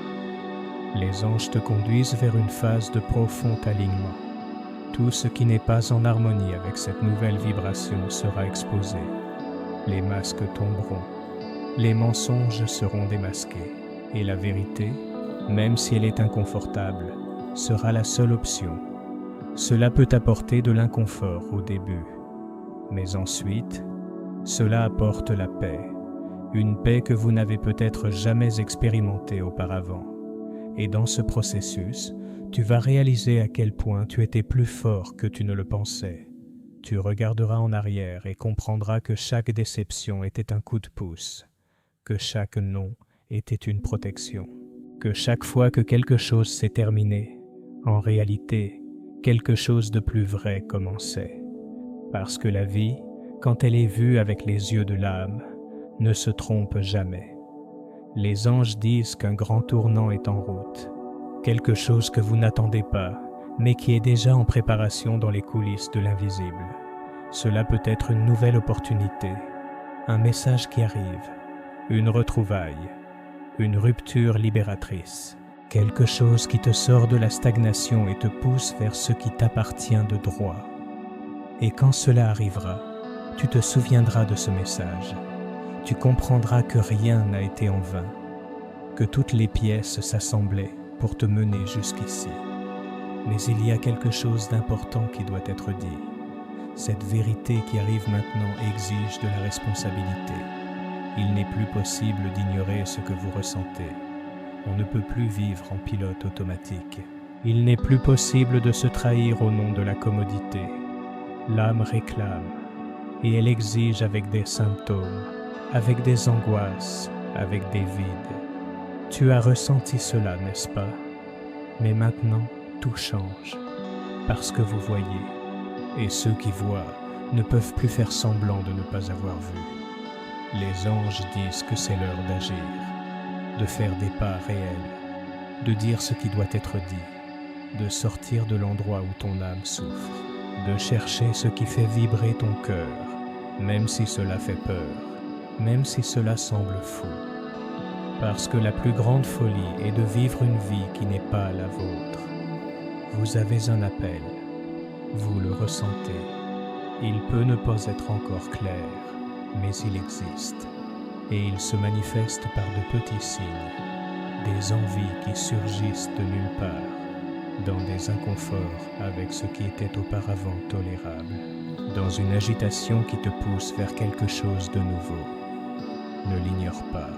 Les anges te conduisent vers une phase de profond alignement. Tout ce qui n'est pas en harmonie avec cette nouvelle vibration sera exposé. Les masques tomberont. Les mensonges seront démasqués. Et la vérité, même si elle est inconfortable, sera la seule option. Cela peut apporter de l'inconfort au début. Mais ensuite, cela apporte la paix. Une paix que vous n'avez peut-être jamais expérimentée auparavant. Et dans ce processus, tu vas réaliser à quel point tu étais plus fort que tu ne le pensais. Tu regarderas en arrière et comprendras que chaque déception était un coup de pouce, que chaque non était une protection, que chaque fois que quelque chose s'est terminé, en réalité, quelque chose de plus vrai commençait. Parce que la vie, quand elle est vue avec les yeux de l'âme, ne se trompe jamais. Les anges disent qu'un grand tournant est en route, quelque chose que vous n'attendez pas, mais qui est déjà en préparation dans les coulisses de l'invisible. Cela peut être une nouvelle opportunité, un message qui arrive, une retrouvaille, une rupture libératrice, quelque chose qui te sort de la stagnation et te pousse vers ce qui t'appartient de droit. Et quand cela arrivera, tu te souviendras de ce message. Tu comprendras que rien n'a été en vain, que toutes les pièces s'assemblaient pour te mener jusqu'ici. Mais il y a quelque chose d'important qui doit être dit. Cette vérité qui arrive maintenant exige de la responsabilité. Il n'est plus possible d'ignorer ce que vous ressentez. On ne peut plus vivre en pilote automatique. Il n'est plus possible de se trahir au nom de la commodité. L'âme réclame, et elle exige avec des symptômes, avec des angoisses, avec des vides. Tu as ressenti cela, n'est-ce pas? Mais maintenant, tout change, parce que vous voyez, et ceux qui voient ne peuvent plus faire semblant de ne pas avoir vu. Les anges disent que c'est l'heure d'agir, de faire des pas réels, de dire ce qui doit être dit, de sortir de l'endroit où ton âme souffre, de chercher ce qui fait vibrer ton cœur, même si cela fait peur, même si cela semble fou. Parce que la plus grande folie est de vivre une vie qui n'est pas la vôtre. Vous avez un appel, vous le ressentez. Il peut ne pas être encore clair, mais il existe. Et il se manifeste par de petits signes, des envies qui surgissent de nulle part, dans des inconforts avec ce qui était auparavant tolérable, dans une agitation qui te pousse vers quelque chose de nouveau. Ne l'ignore pas.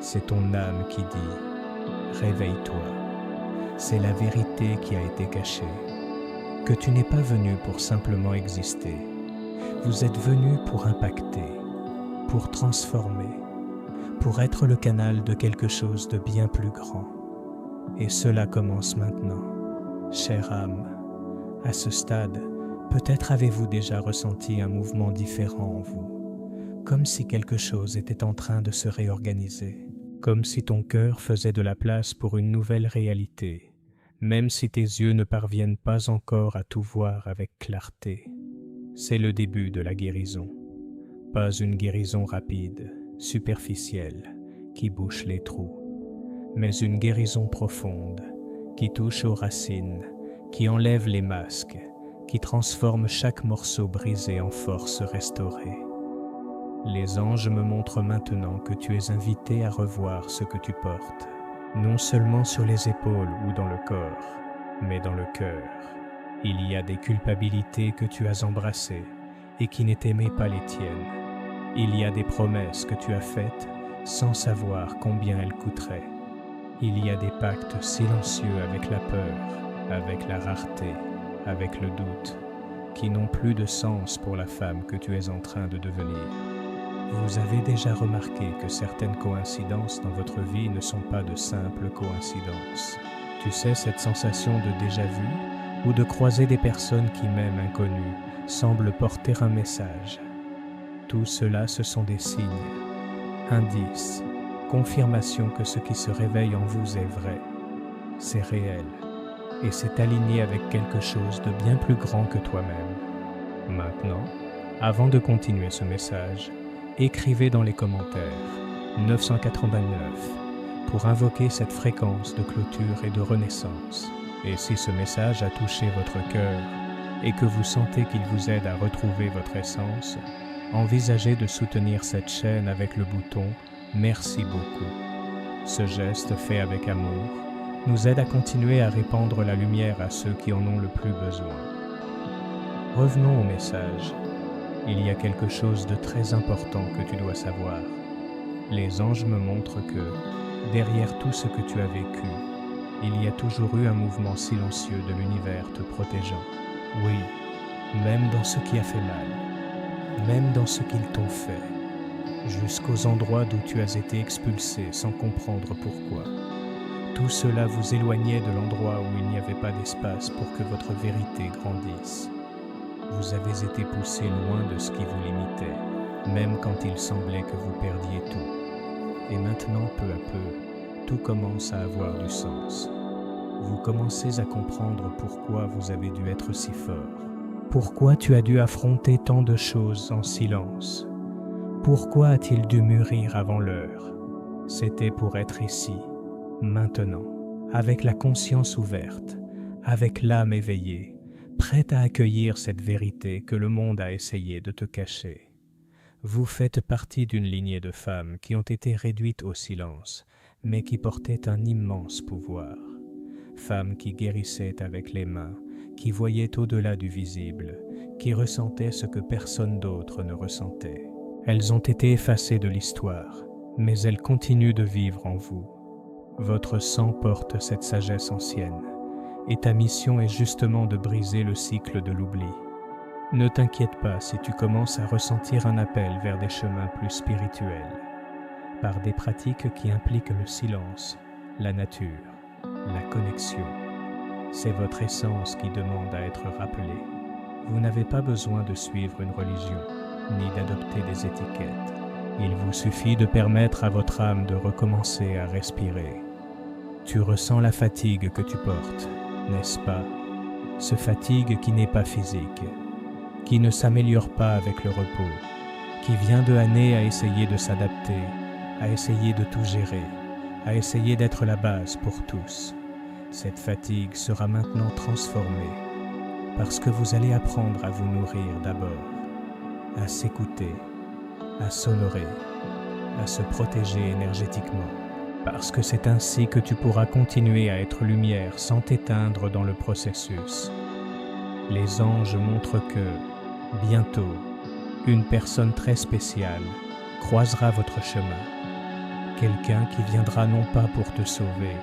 C'est ton âme qui dit « Réveille-toi ». C'est la vérité qui a été cachée, que tu n'es pas venu pour simplement exister. Vous êtes venu pour impacter, pour transformer, pour être le canal de quelque chose de bien plus grand. Et cela commence maintenant. Chère âme, à ce stade, peut-être avez-vous déjà ressenti un mouvement différent en vous, comme si quelque chose était en train de se réorganiser. Comme si ton cœur faisait de la place pour une nouvelle réalité, même si tes yeux ne parviennent pas encore à tout voir avec clarté. C'est le début de la guérison. Pas une guérison rapide, superficielle, qui bouche les trous, mais une guérison profonde, qui touche aux racines, qui enlève les masques, qui transforme chaque morceau brisé en force restaurée. Les anges me montrent maintenant que tu es invité à revoir ce que tu portes, non seulement sur les épaules ou dans le corps, mais dans le cœur. Il y a des culpabilités que tu as embrassées et qui n'étaient pas les tiennes. Il y a des promesses que tu as faites sans savoir combien elles coûteraient. Il y a des pactes silencieux avec la peur, avec la rareté, avec le doute, qui n'ont plus de sens pour la femme que tu es en train de devenir. Vous avez déjà remarqué que certaines coïncidences dans votre vie ne sont pas de simples coïncidences. Tu sais, cette sensation de déjà-vu ou de croiser des personnes qui, même inconnues, semblent porter un message. Tout cela, ce sont des signes, indices, confirmation que ce qui se réveille en vous est vrai, c'est réel, et c'est aligné avec quelque chose de bien plus grand que toi-même. Maintenant, avant de continuer ce message, écrivez dans les commentaires 989 pour invoquer cette fréquence de clôture et de renaissance. Et si ce message a touché votre cœur et que vous sentez qu'il vous aide à retrouver votre essence, envisagez de soutenir cette chaîne avec le bouton « Merci beaucoup ». Ce geste fait avec amour nous aide à continuer à répandre la lumière à ceux qui en ont le plus besoin. Revenons au message. Il y a quelque chose de très important que tu dois savoir. Les anges me montrent que, derrière tout ce que tu as vécu, il y a toujours eu un mouvement silencieux de l'univers te protégeant. Oui, même dans ce qui a fait mal, même dans ce qu'ils t'ont fait, jusqu'aux endroits d'où tu as été expulsé sans comprendre pourquoi. Tout cela vous éloignait de l'endroit où il n'y avait pas d'espace pour que votre vérité grandisse. Vous avez été poussé loin de ce qui vous limitait, même quand il semblait que vous perdiez tout. Et maintenant, peu à peu, tout commence à avoir du sens. Vous commencez à comprendre pourquoi vous avez dû être si fort, Pourquoi tu as dû affronter tant de choses en silence? Pourquoi a-t-il dû mûrir avant l'heure? C'était pour être ici, maintenant, avec la conscience ouverte, avec l'âme éveillée, prête à accueillir cette vérité que le monde a essayé de te cacher. Vous faites partie d'une lignée de femmes qui ont été réduites au silence, mais qui portaient un immense pouvoir. Femmes qui guérissaient avec les mains, qui voyaient au-delà du visible, qui ressentaient ce que personne d'autre ne ressentait. Elles ont été effacées de l'histoire, mais elles continuent de vivre en vous. Votre sang porte cette sagesse ancienne, et ta mission est justement de briser le cycle de l'oubli. Ne t'inquiète pas si tu commences à ressentir un appel vers des chemins plus spirituels, par des pratiques qui impliquent le silence, la nature, la connexion. C'est votre essence qui demande à être rappelée. Vous n'avez pas besoin de suivre une religion, ni d'adopter des étiquettes. Il vous suffit de permettre à votre âme de recommencer à respirer. Tu ressens la fatigue que tu portes, n'est-ce pas? Ce fatigue qui n'est pas physique, qui ne s'améliore pas avec le repos, qui vient de années à essayer de s'adapter, à essayer de tout gérer, à essayer d'être la base pour tous. Cette fatigue sera maintenant transformée, parce que vous allez apprendre à vous nourrir d'abord, à s'écouter, à s'honorer, à se protéger énergétiquement, parce que c'est ainsi que tu pourras continuer à être lumière sans t'éteindre dans le processus. Les anges montrent que, bientôt, une personne très spéciale croisera votre chemin, quelqu'un qui viendra non pas pour te sauver,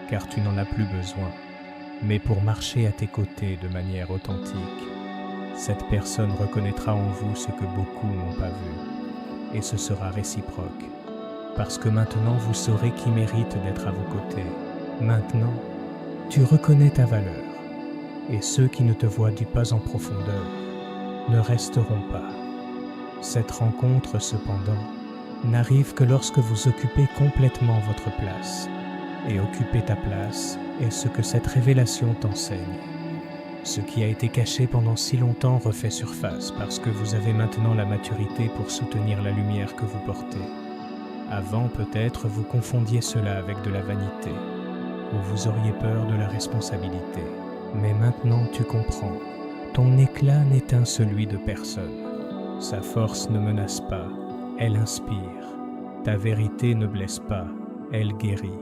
car tu n'en as plus besoin, mais pour marcher à tes côtés de manière authentique. Cette personne reconnaîtra en vous ce que beaucoup n'ont pas vu, et ce sera réciproque, parce que maintenant vous saurez qui mérite d'être à vos côtés. Maintenant, tu reconnais ta valeur, et ceux qui ne te voient pas en profondeur ne resteront pas. Cette rencontre, cependant, n'arrive que lorsque vous occupez complètement votre place, et occuper ta place est ce que cette révélation t'enseigne. Ce qui a été caché pendant si longtemps refait surface parce que vous avez maintenant la maturité pour soutenir la lumière que vous portez. Avant, peut-être, vous confondiez cela avec de la vanité, ou vous auriez peur de la responsabilité. Mais maintenant, tu comprends. Ton éclat n'éteint celui de personne. Sa force ne menace pas, elle inspire. Ta vérité ne blesse pas, elle guérit.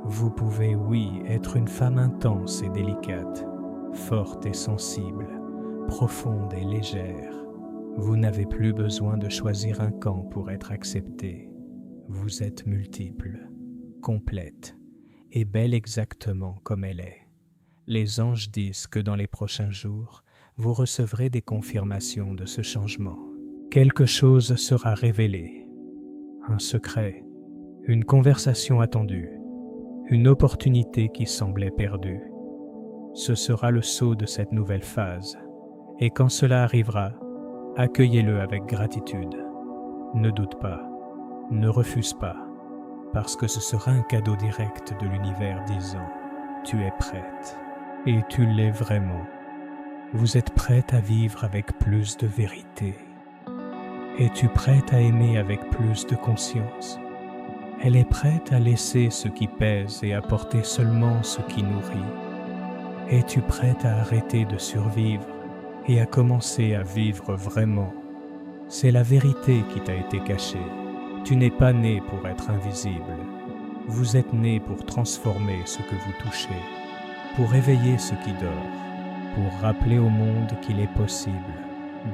Vous pouvez, oui, être une femme intense et délicate, forte et sensible, profonde et légère. Vous n'avez plus besoin de choisir un camp pour être accepté. Vous êtes multiple, complète et belle exactement comme elle est. Les anges disent que dans les prochains jours, vous recevrez des confirmations de ce changement. Quelque chose sera révélé, un secret, une conversation attendue, une opportunité qui semblait perdue. Ce sera le sceau de cette nouvelle phase, et quand cela arrivera, accueillez-le avec gratitude. Ne doute pas, ne refuse pas, parce que ce sera un cadeau direct de l'univers disant « Tu es prête ». Et tu l'es vraiment. Vous êtes prête à vivre avec plus de vérité. Es-tu prête à aimer avec plus de conscience? Elle est prête à laisser ce qui pèse et à porter seulement ce qui nourrit. Es-tu prête à arrêter de survivre et à commencer à vivre vraiment? C'est la vérité qui t'a été cachée. Tu n'es pas né pour être invisible. Vous êtes né pour transformer ce que vous touchez, pour éveiller ce qui dort, pour rappeler au monde qu'il est possible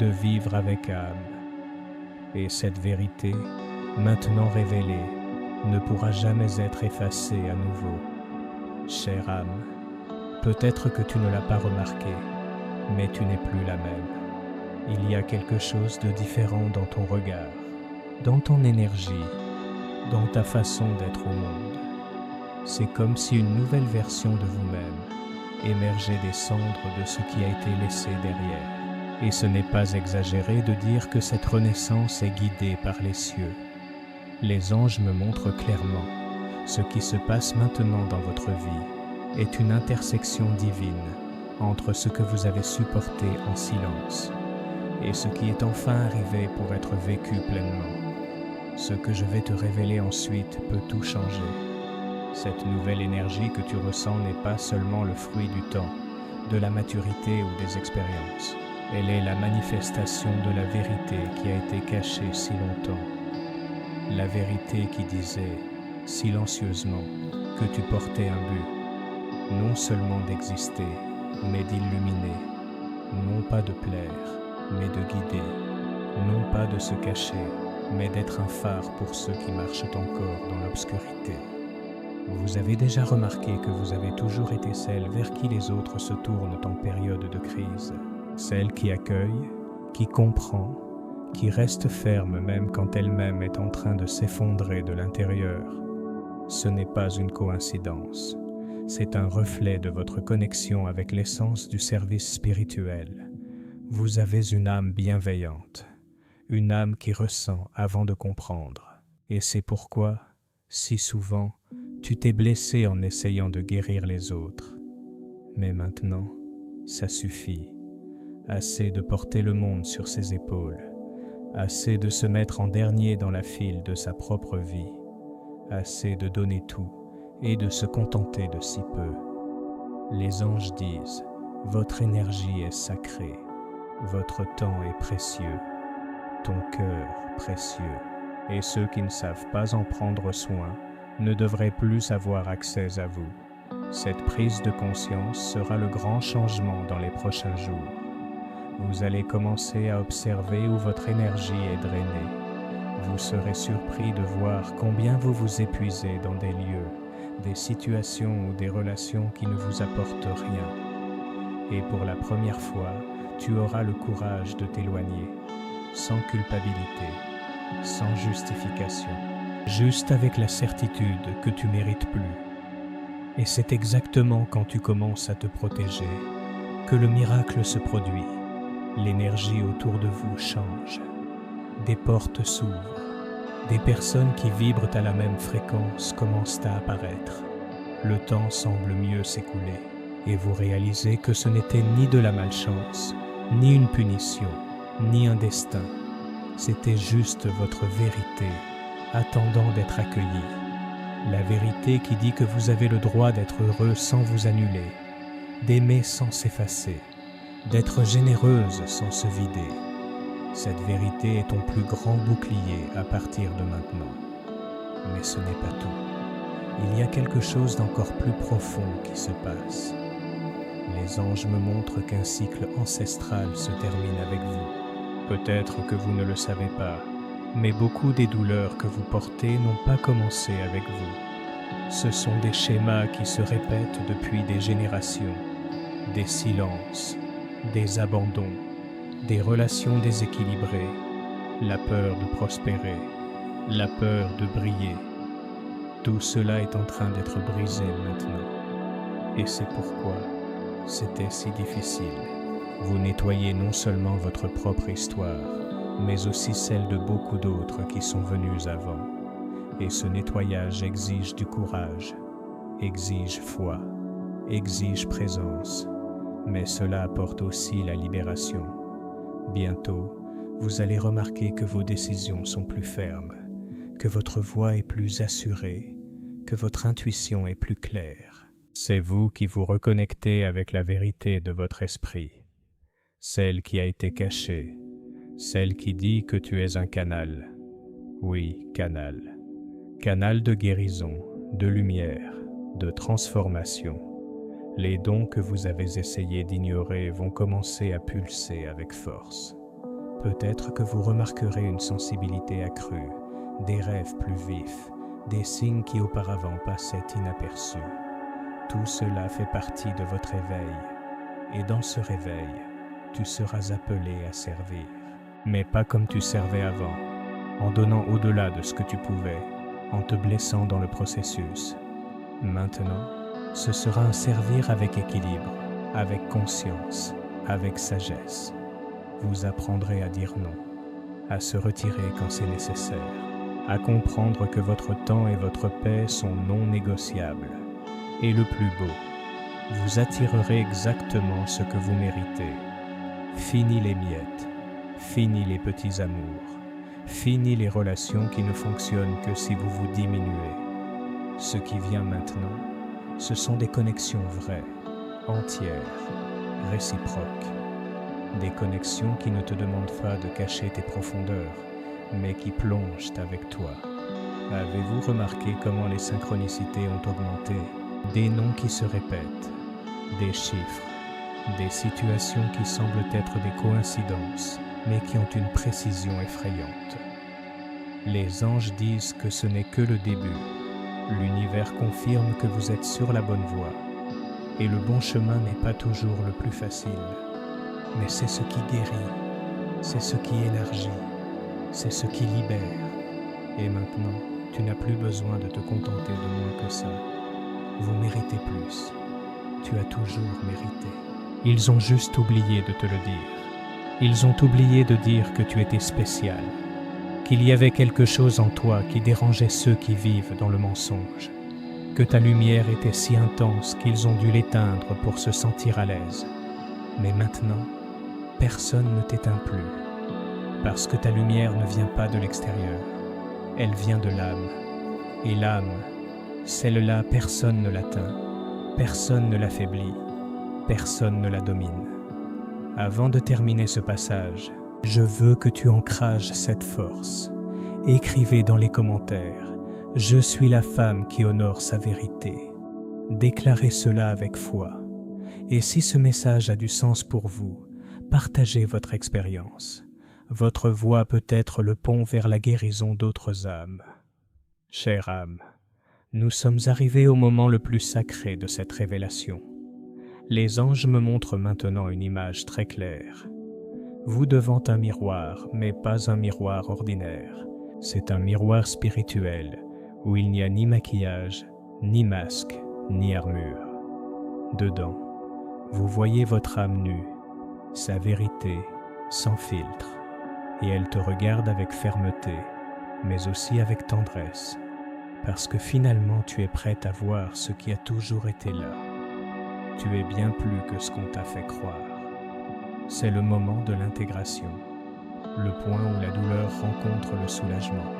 de vivre avec âme. Et cette vérité, maintenant révélée, ne pourra jamais être effacée à nouveau. Chère âme, peut-être que tu ne l'as pas remarqué, mais tu n'es plus la même. Il y a quelque chose de différent dans ton regard, dans ton énergie, dans ta façon d'être au monde. C'est comme si une nouvelle version de vous-même émergeait des cendres de ce qui a été laissé derrière. Et ce n'est pas exagéré de dire que cette renaissance est guidée par les cieux. Les anges me montrent clairement ce qui se passe maintenant dans votre vie est une intersection divine entre ce que vous avez supporté en silence et ce qui est enfin arrivé pour être vécu pleinement. Ce que je vais te révéler ensuite peut tout changer. Cette nouvelle énergie que tu ressens n'est pas seulement le fruit du temps, de la maturité ou des expériences. Elle est la manifestation de la vérité qui a été cachée si longtemps. La vérité qui disait, silencieusement, que tu portais un but, non seulement d'exister, mais d'illuminer, non pas de plaire, mais de guider, non pas de se cacher, mais d'être un phare pour ceux qui marchent encore dans l'obscurité. Vous avez déjà remarqué que vous avez toujours été celle vers qui les autres se tournent en période de crise, celle qui accueille, qui comprend, qui reste ferme même quand elle-même est en train de s'effondrer de l'intérieur. Ce n'est pas une coïncidence, c'est un reflet de votre connexion avec l'essence du service spirituel. Vous avez une âme bienveillante, une âme qui ressent avant de comprendre. Et c'est pourquoi, si souvent, tu t'es blessé en essayant de guérir les autres. Mais maintenant, ça suffit. Assez de porter le monde sur ses épaules, assez de se mettre en dernier dans la file de sa propre vie, assez de donner tout et de se contenter de si peu. Les anges disent, votre énergie est sacrée, votre temps est précieux, ton cœur précieux, et ceux qui ne savent pas en prendre soin ne devraient plus avoir accès à vous. Cette prise de conscience sera le grand changement dans les prochains jours. Vous allez commencer à observer où votre énergie est drainée. Vous serez surpris de voir combien vous vous épuisez dans des lieux, des situations ou des relations qui ne vous apportent rien. Et pour la première fois, tu auras le courage de t'éloigner, sans culpabilité, sans justification, juste avec la certitude que tu mérites plus. Et c'est exactement quand tu commences à te protéger que le miracle se produit. L'énergie autour de vous change. Des portes s'ouvrent. Des personnes qui vibrent à la même fréquence commencent à apparaître. Le temps semble mieux s'écouler et vous réalisez que ce n'était ni de la malchance, ni une punition, ni un destin. C'était juste votre vérité, attendant d'être accueillie. La vérité qui dit que vous avez le droit d'être heureux sans vous annuler, d'aimer sans s'effacer, d'être généreuse sans se vider. Cette vérité est ton plus grand bouclier à partir de maintenant. Mais ce n'est pas tout. Il y a quelque chose d'encore plus profond qui se passe. Les anges me montrent qu'un cycle ancestral se termine avec vous. Peut-être que vous ne le savez pas, mais beaucoup des douleurs que vous portez n'ont pas commencé avec vous. Ce sont des schémas qui se répètent depuis des générations, des silences, des abandons, des relations déséquilibrées, la peur de prospérer, la peur de briller. Tout cela est en train d'être brisé maintenant. Et c'est pourquoi c'était si difficile. Vous nettoyez non seulement votre propre histoire, mais aussi celle de beaucoup d'autres qui sont venus avant. Et ce nettoyage exige du courage, exige foi, exige présence, mais cela apporte aussi la libération. Bientôt, vous allez remarquer que vos décisions sont plus fermes, que votre voix est plus assurée, que votre intuition est plus claire. C'est vous qui vous reconnectez avec la vérité de votre esprit, celle qui a été cachée, celle qui dit que tu es un canal. Oui, canal. Canal de guérison, de lumière, de transformation. Les dons que vous avez essayé d'ignorer vont commencer à pulser avec force. Peut-être que vous remarquerez une sensibilité accrue, des rêves plus vifs, des signes qui auparavant passaient inaperçus. Tout cela fait partie de votre éveil, et dans ce réveil, tu seras appelé à servir. Mais pas comme tu servais avant, en donnant au-delà de ce que tu pouvais, en te blessant dans le processus. Maintenant, ce sera un servir avec équilibre, avec conscience, avec sagesse. Vous apprendrez à dire non, à se retirer quand c'est nécessaire, à comprendre que votre temps et votre paix sont non négociables. Et le plus beau, vous attirerez exactement ce que vous méritez. Fini les miettes, fini les petits amours, fini les relations qui ne fonctionnent que si vous vous diminuez. Ce qui vient maintenant, ce sont des connexions vraies, entières, réciproques. Des connexions qui ne te demandent pas de cacher tes profondeurs, mais qui plongent avec toi. Avez-vous remarqué comment les synchronicités ont augmenté? Des noms qui se répètent, des chiffres, des situations qui semblent être des coïncidences, mais qui ont une précision effrayante. Les anges disent que ce n'est que le début. L'univers confirme que vous êtes sur la bonne voie. Et le bon chemin n'est pas toujours le plus facile. Mais c'est ce qui guérit, c'est ce qui élargit, c'est ce qui libère. Et maintenant, tu n'as plus besoin de te contenter de moins que ça. Vous méritez plus. Tu as toujours mérité. Ils ont juste oublié de te le dire. Ils ont oublié de dire que tu étais spécial, qu'il y avait quelque chose en toi qui dérangeait ceux qui vivent dans le mensonge, que ta lumière était si intense qu'ils ont dû l'éteindre pour se sentir à l'aise. Mais maintenant, personne ne t'éteint plus, parce que ta lumière ne vient pas de l'extérieur, elle vient de l'âme. Et l'âme, celle-là, personne ne l'atteint, personne ne l'affaiblit, personne ne la domine. Avant de terminer ce passage, je veux que tu ancrages cette force. Écrivez dans les commentaires « Je suis la femme qui honore sa vérité ». Déclarez cela avec foi. Et si ce message a du sens pour vous, partagez votre expérience. Votre voix peut être le pont vers la guérison d'autres âmes. Chère âme, nous sommes arrivés au moment le plus sacré de cette révélation. Les anges me montrent maintenant une image très claire. Vous devant un miroir, mais pas un miroir ordinaire. C'est un miroir spirituel, où il n'y a ni maquillage, ni masque, ni armure. Dedans, vous voyez votre âme nue, sa vérité, sans filtre, et elle te regarde avec fermeté, mais aussi avec tendresse, parce que finalement tu es prête à voir ce qui a toujours été là. Tu es bien plus que ce qu'on t'a fait croire. C'est le moment de l'intégration, le point où la douleur rencontre le soulagement,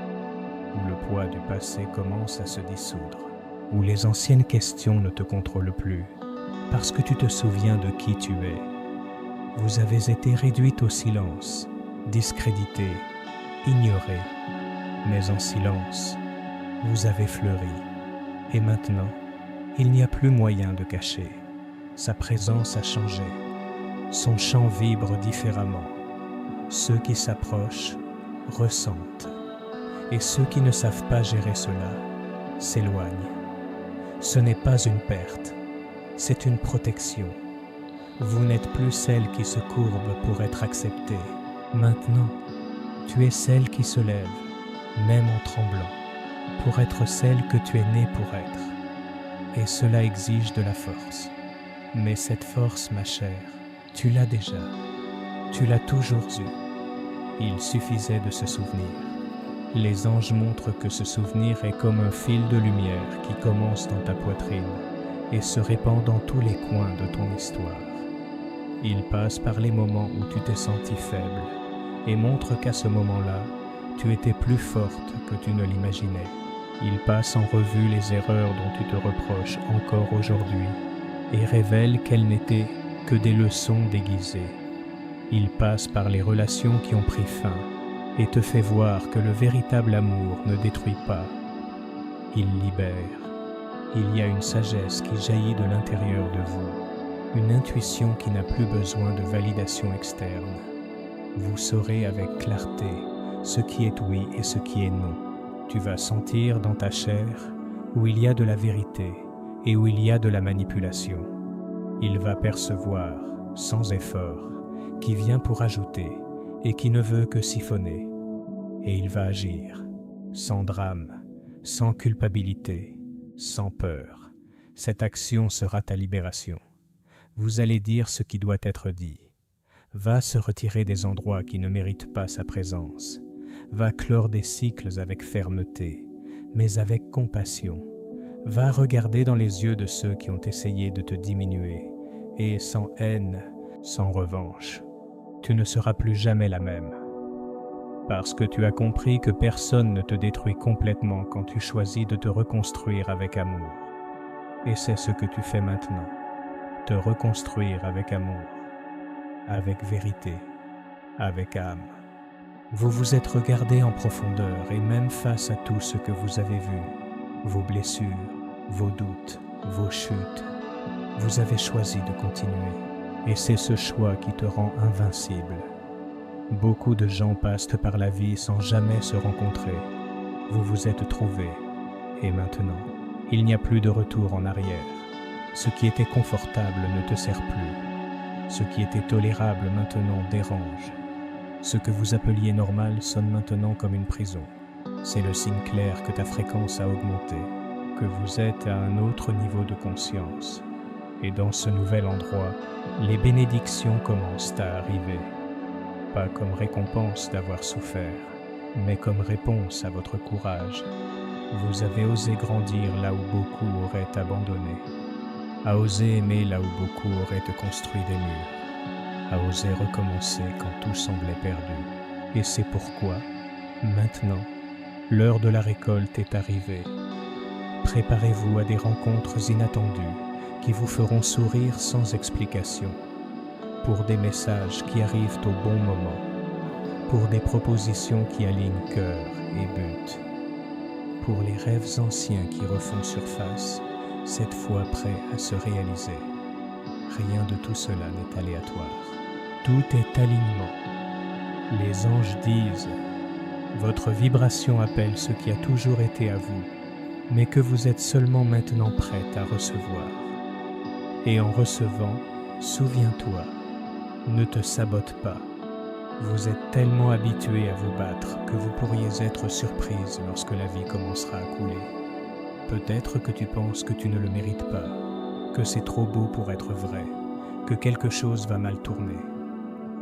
où le poids du passé commence à se dissoudre, où les anciennes questions ne te contrôlent plus, parce que tu te souviens de qui tu es. Vous avez été réduite au silence, discréditée, ignorée, mais en silence, vous avez fleuri. Et maintenant, il n'y a plus moyen de cacher. Sa présence a changé. Son chant vibre différemment. Ceux qui s'approchent ressentent. Et ceux qui ne savent pas gérer cela s'éloignent. Ce n'est pas une perte, c'est une protection. Vous n'êtes plus celle qui se courbe pour être acceptée. Maintenant, tu es celle qui se lève, même en tremblant, pour être celle que tu es née pour être. Et cela exige de la force. Mais cette force, ma chère, tu l'as déjà. Tu l'as toujours eue. Il suffisait de se souvenir. Les anges montrent que ce souvenir est comme un fil de lumière qui commence dans ta poitrine et se répand dans tous les coins de ton histoire. Il passe par les moments où tu t'es sentie faible et montre qu'à ce moment-là, tu étais plus forte que tu ne l'imaginais. Il passe en revue les erreurs dont tu te reproches encore aujourd'hui et révèle qu'elles n'étaient que des leçons déguisées. Il passe par les relations qui ont pris fin et te fait voir que le véritable amour ne détruit pas. Il libère. Il y a une sagesse qui jaillit de l'intérieur de vous, une intuition qui n'a plus besoin de validation externe. Vous saurez avec clarté ce qui est oui et ce qui est non. Tu vas sentir dans ta chair où il y a de la vérité et où il y a de la manipulation. Il va percevoir, sans effort, qui vient pour ajouter et qui ne veut que siphonner. Et il va agir, sans drame, sans culpabilité, sans peur. Cette action sera ta libération. Vous allez dire ce qui doit être dit. Va se retirer des endroits qui ne méritent pas sa présence. Va clore des cycles avec fermeté, mais avec compassion. Va regarder dans les yeux de ceux qui ont essayé de te diminuer, et sans haine, sans revanche, tu ne seras plus jamais la même. Parce que tu as compris que personne ne te détruit complètement quand tu choisis de te reconstruire avec amour. Et c'est ce que tu fais maintenant, te reconstruire avec amour, avec vérité, avec âme. Vous vous êtes regardé en profondeur et même face à tout ce que vous avez vu, vos blessures, vos doutes, vos chutes, vous avez choisi de continuer. Et c'est ce choix qui te rend invincible. Beaucoup de gens passent par la vie sans jamais se rencontrer. Vous vous êtes trouvés. Et maintenant, il n'y a plus de retour en arrière. Ce qui était confortable ne te sert plus. Ce qui était tolérable maintenant dérange. Ce que vous appeliez normal sonne maintenant comme une prison. C'est le signe clair que ta fréquence a augmenté, que vous êtes à un autre niveau de conscience. Et dans ce nouvel endroit, les bénédictions commencent à arriver. Pas comme récompense d'avoir souffert, mais comme réponse à votre courage. Vous avez osé grandir là où beaucoup auraient abandonné, à oser aimer là où beaucoup auraient construit des murs, à oser recommencer quand tout semblait perdu. Et c'est pourquoi, maintenant, l'heure de la récolte est arrivée. Préparez-vous à des rencontres inattendues qui vous feront sourire sans explication, pour des messages qui arrivent au bon moment, pour des propositions qui alignent cœur et but, pour les rêves anciens qui refont surface, cette fois prêts à se réaliser. Rien de tout cela n'est aléatoire. Tout est alignement. Les anges disent « Votre vibration appelle ce qui a toujours été à vous, mais que vous êtes seulement maintenant prête à recevoir. Et en recevant, souviens-toi, ne te sabote pas. Vous êtes tellement habitué à vous battre que vous pourriez être surprise lorsque la vie commencera à couler. Peut-être que tu penses que tu ne le mérites pas, que c'est trop beau pour être vrai, que quelque chose va mal tourner.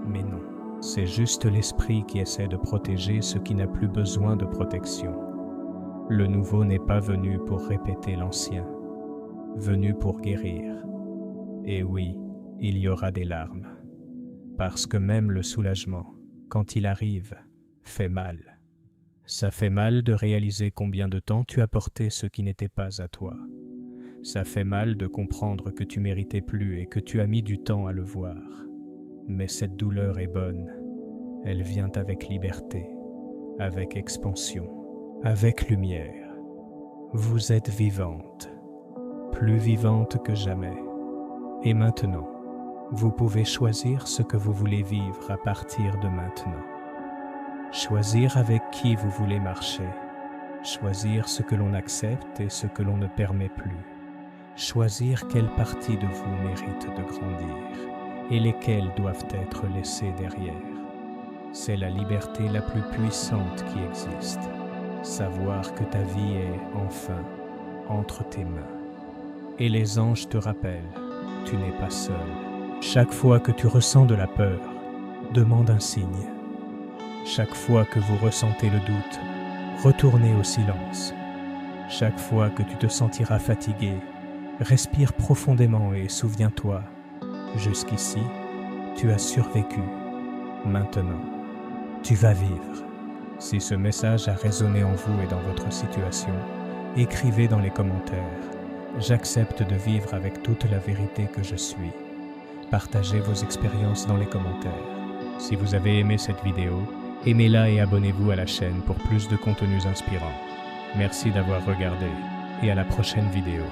Mais non, c'est juste l'esprit qui essaie de protéger ce qui n'a plus besoin de protection. Le nouveau n'est pas venu pour répéter l'ancien, venu pour guérir. Et oui, il y aura des larmes. Parce que même le soulagement, quand il arrive, fait mal. Ça fait mal de réaliser combien de temps tu as porté ce qui n'était pas à toi. Ça fait mal de comprendre que tu méritais plus et que tu as mis du temps à le voir. Mais cette douleur est bonne. Elle vient avec liberté, avec expansion, avec lumière. Vous êtes vivante, plus vivante que jamais. Et maintenant, vous pouvez choisir ce que vous voulez vivre à partir de maintenant. Choisir avec qui vous voulez marcher. Choisir ce que l'on accepte et ce que l'on ne permet plus. Choisir quelle partie de vous mérite de grandir et lesquelles doivent être laissées derrière. C'est la liberté la plus puissante qui existe. Savoir que ta vie est, enfin, entre tes mains. Et les anges te rappellent, tu n'es pas seul. Chaque fois que tu ressens de la peur, demande un signe. Chaque fois que vous ressentez le doute, retournez au silence. Chaque fois que tu te sentiras fatigué, respire profondément et souviens-toi, jusqu'ici, tu as survécu. Maintenant, tu vas vivre. Si ce message a résonné en vous et dans votre situation, écrivez dans les commentaires. J'accepte de vivre avec toute la vérité que je suis. Partagez vos expériences dans les commentaires. Si vous avez aimé cette vidéo, aimez-la et abonnez-vous à la chaîne pour plus de contenus inspirants. Merci d'avoir regardé et à la prochaine vidéo.